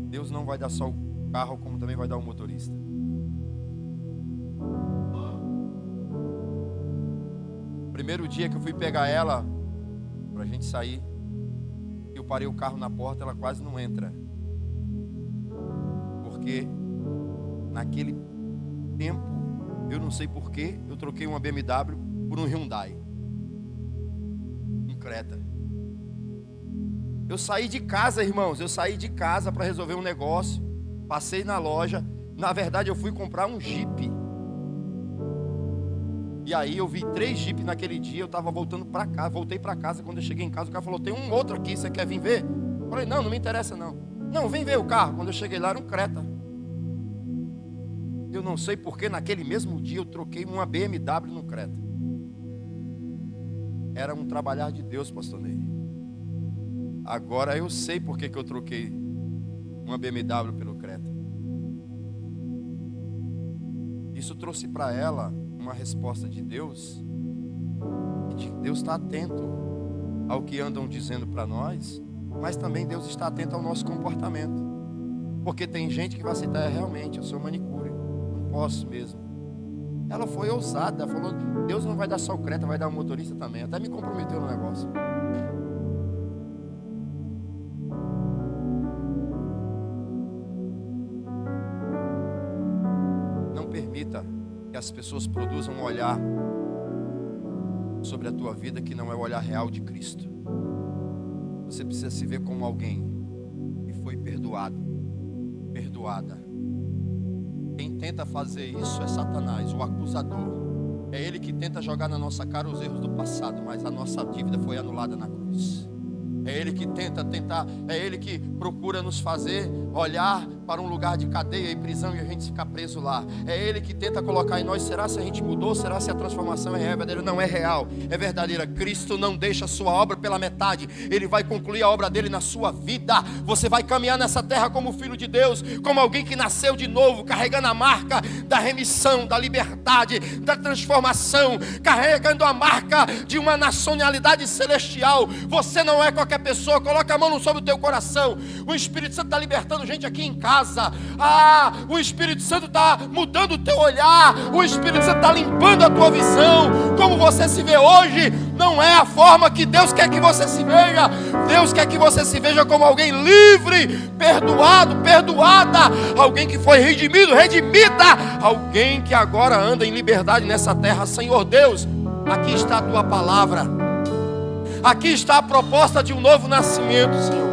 C: Deus não vai dar só o carro, como também vai dar o motorista. Primeiro dia que eu fui pegar ela pra gente sair, eu parei o carro na porta, ela quase não entra, porque naquele tempo, eu não sei porquê, eu troquei uma BMW por um Hyundai, um Creta. Eu saí de casa, irmãos, para resolver um negócio, passei na loja, na verdade eu fui comprar um Jeep. E aí eu vi 3 Jeep naquele dia, eu estava voltando para casa, voltei para casa, quando eu cheguei em casa, o cara falou, tem um outro aqui, você quer vir ver? Eu falei, não me interessa não. Não, vem ver o carro. Quando eu cheguei lá era um Creta. Eu não sei porque naquele mesmo dia eu troquei uma BMW no Creta. Era um trabalhar de Deus, pastor Ney. Agora eu sei porque que eu troquei uma BMW pelo Creta. Isso trouxe para ela uma resposta de Deus. Deus está atento ao que andam dizendo para nós, mas também Deus está atento ao nosso comportamento. Porque tem gente que vai aceitar, realmente, eu sou manicure, não posso mesmo. Ela foi ousada, falou, Deus não vai dar só o Creta, vai dar o motorista também. Até me comprometeu no negócio. Não permita que as pessoas produzam um olhar sobre a tua vida que não é o olhar real de Cristo. Você precisa se ver como alguém que foi perdoado, perdoada. Quem tenta fazer isso é Satanás, o acusador. É ele que tenta jogar na nossa cara os erros do passado, mas a nossa dívida foi anulada na cruz. É ele que é ele que procura nos fazer olhar para um lugar de cadeia e prisão e a gente ficar preso lá. É ele que tenta colocar em nós, será se a gente mudou? Será se a transformação é verdadeira? Não é real, é verdadeira. Cristo não deixa a sua obra pela metade. Ele vai concluir a obra dele na sua vida. Você vai caminhar nessa terra como filho de Deus, como alguém que nasceu de novo, carregando a marca da remissão, da liberdade, da transformação, carregando a marca de uma nacionalidade celestial. Você não é qualquer pessoa. Coloca a mão sobre o teu coração. O Espírito Santo está libertando gente aqui em casa. O Espírito Santo está mudando o teu olhar. O Espírito Santo está limpando a tua visão. Como você se vê hoje não é a forma que Deus quer que você se veja. Deus quer que você se veja como alguém livre, perdoado, perdoada, alguém que foi redimido, redimida, alguém que agora anda em liberdade nessa terra. Senhor Deus, aqui está a tua palavra. Aqui está a proposta de um novo nascimento, Senhor.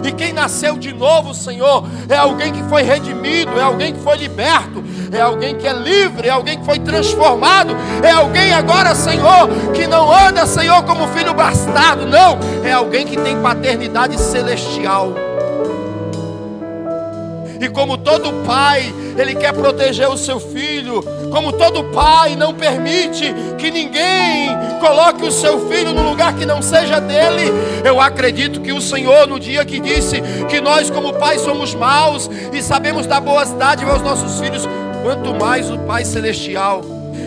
C: E quem nasceu de novo, Senhor, é alguém que foi redimido, é alguém que foi liberto, é alguém que é livre, é alguém que foi transformado, é alguém agora, Senhor, que não anda, Senhor, como filho bastardo, não, é alguém que tem paternidade celestial. E como todo pai, ele quer proteger o seu filho. Como todo pai não permite que ninguém coloque o seu filho no lugar que não seja dele. Eu acredito que o Senhor, no dia que disse que nós como pais somos maus e sabemos dar boas dádivas aos nossos filhos, quanto mais o Pai Celestial.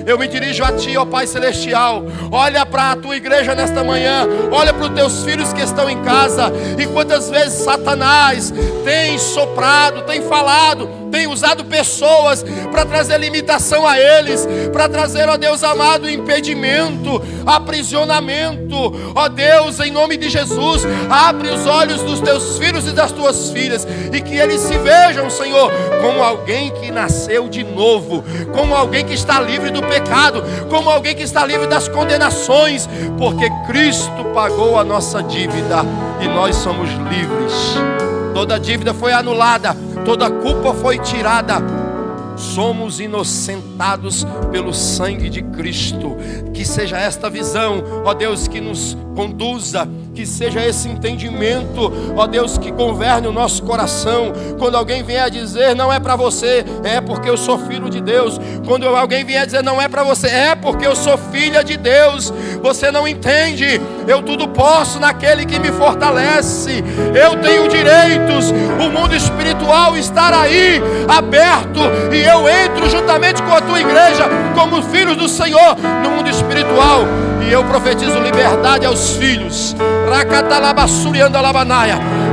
C: Eu me dirijo a Ti, ó Pai Celestial. Olha para a Tua igreja nesta manhã. Olha para os Teus filhos que estão em casa. E quantas vezes Satanás tem soprado, tem falado, tem usado pessoas para trazer limitação a eles, para trazer, ó Deus amado, impedimento, aprisionamento. Ó Deus, em nome de Jesus, abre os olhos dos Teus filhos e das Tuas filhas, e que eles se vejam, Senhor, como alguém que nasceu de novo, como alguém que está livre do pecado, como alguém que está livre das condenações, porque Cristo pagou a nossa dívida e nós somos livres. Toda dívida foi anulada, toda culpa foi tirada. Somos inocentados pelo sangue de Cristo. Que seja esta visão, ó Deus, que nos conduza, que seja esse entendimento, ó Deus, que governe o nosso coração. Quando alguém vier a dizer não é para você, é porque eu sou filho de Deus. Quando alguém vier a dizer não é para você, é porque eu sou filha de Deus. Você não entende, eu tudo posso naquele que me fortalece. Eu tenho direitos, o mundo espiritual está aí, aberto, e eu entro juntamente com a tua igreja, como filhos do Senhor, no mundo espiritual. E eu profetizo liberdade aos filhos.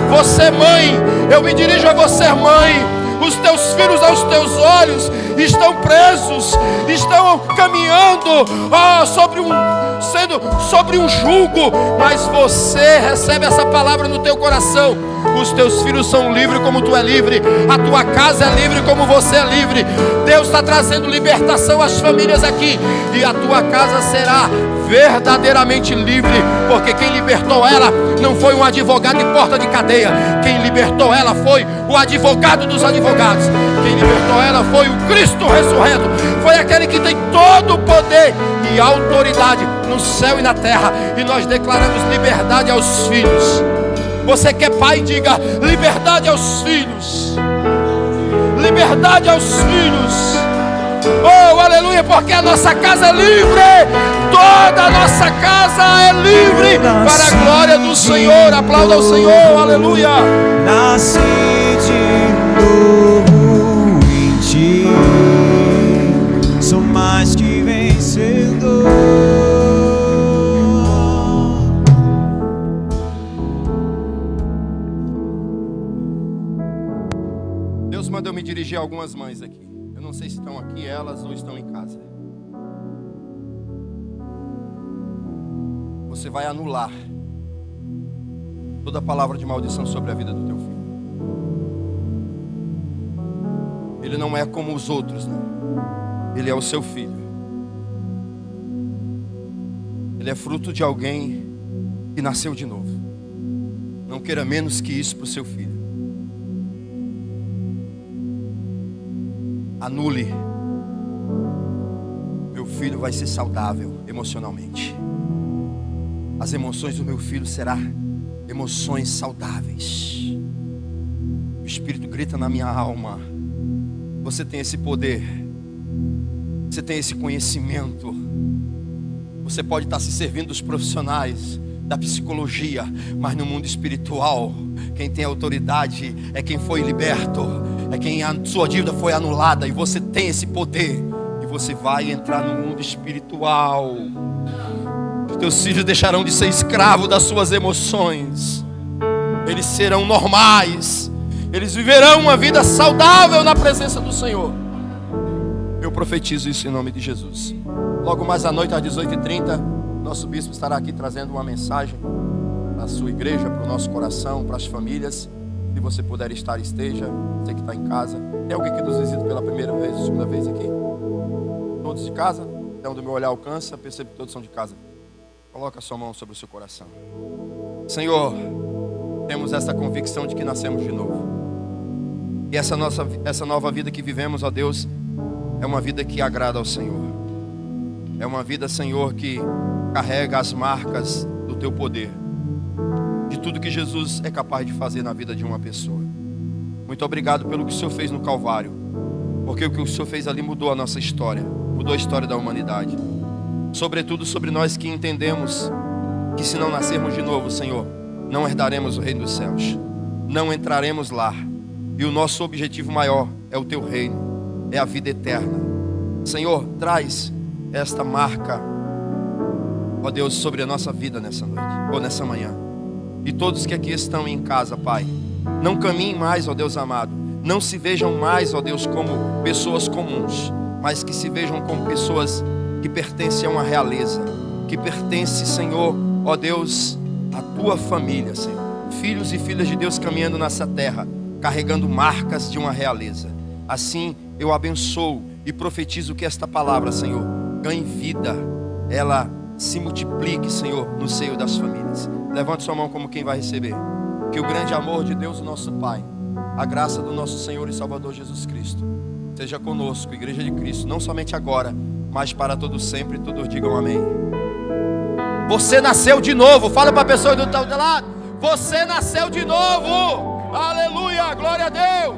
C: Você mãe, eu me dirijo a você mãe, Os teus filhos aos teus olhos estão presos, estão caminhando sobre um jugo, mas você recebe essa palavra no teu coração. Os teus filhos são livres como tu é livre, a tua casa é livre como você é livre. Deus está trazendo libertação às famílias aqui, e a tua casa será verdadeiramente livre, porque quem libertou ela não foi um advogado em porta de cadeia, quem libertou ela foi o advogado dos advogados, quem libertou ela foi o Cristo ressurreto, foi aquele que tem todo o poder e autoridade no céu e na terra, e nós declaramos liberdade aos filhos. Você que é pai, diga: liberdade aos filhos, liberdade aos filhos. Oh, aleluia, porque a nossa casa é livre, toda a nossa casa é livre, para a glória do Senhor. Aplauda ao Senhor, aleluia.
A: Nasci de novo em ti, sou mais que vencedor.
C: Deus mandou me dirigir a algumas mães aqui. Eu não sei se estão aqui elas ou estão em casa. Você vai anular toda palavra de maldição sobre a vida do teu filho. Ele não é como os outros, não. Ele é o seu filho. Ele é fruto de alguém que nasceu de novo. Não queira menos que isso para o seu filho. Anule. Meu filho vai ser saudável emocionalmente. As emoções do meu filho serão emoções saudáveis. O Espírito grita na minha alma: você tem esse poder, você tem esse conhecimento. Você pode estar se servindo dos profissionais da psicologia, mas no mundo espiritual, quem tem autoridade é quem foi liberto, é quem a sua dívida foi anulada, e você tem esse poder, e você vai entrar no mundo espiritual. Os teus filhos deixarão de ser escravos das suas emoções, eles serão normais, eles viverão uma vida saudável na presença do Senhor. Eu profetizo isso em nome de Jesus. Logo mais à noite, às 18h30, nosso bispo estará aqui trazendo uma mensagem para a sua igreja, para o nosso coração, para as famílias. Se você puder estar, esteja. Você que está em casa. Tem alguém que nos visita pela primeira vez, segunda vez aqui? Todos de casa? Até onde o meu olhar alcança, percebo que todos são de casa. Coloca a sua mão sobre o seu coração. Senhor, temos essa convicção de que nascemos de novo. E essa nova vida que vivemos, ó Deus, é uma vida que agrada ao Senhor. É uma vida, Senhor, que carrega as marcas do Teu poder, de tudo que Jesus é capaz de fazer na vida de uma pessoa. Muito obrigado pelo que o Senhor fez no Calvário, porque o que o Senhor fez ali mudou a nossa história, mudou a história da humanidade. Sobretudo sobre nós que entendemos que se não nascermos de novo, Senhor, não herdaremos o reino dos céus, não entraremos lá. E o nosso objetivo maior é o Teu reino, é a vida eterna. Senhor, traz esta marca, ó Deus, sobre a nossa vida nessa noite, ou nessa manhã. E todos que aqui estão em casa, Pai, não caminhem mais, ó Deus amado, não se vejam mais, ó Deus, como pessoas comuns, mas que se vejam como pessoas que pertencem a uma realeza, que pertencem, Senhor, ó Deus, à Tua família, Senhor. Filhos e filhas de Deus caminhando nessa terra, carregando marcas de uma realeza. Assim eu abençoo e profetizo que esta palavra, Senhor, ganhe vida, ela se multiplique, Senhor, no seio das famílias. Levante sua mão como quem vai receber. Que o grande amor de Deus, o nosso Pai, a graça do nosso Senhor e Salvador Jesus Cristo, seja conosco, Igreja de Cristo, não somente agora, mas para todos sempre. Todos digam amém. Você nasceu de novo. Fala para a pessoa do teu lado: você nasceu de novo. Aleluia, glória a Deus.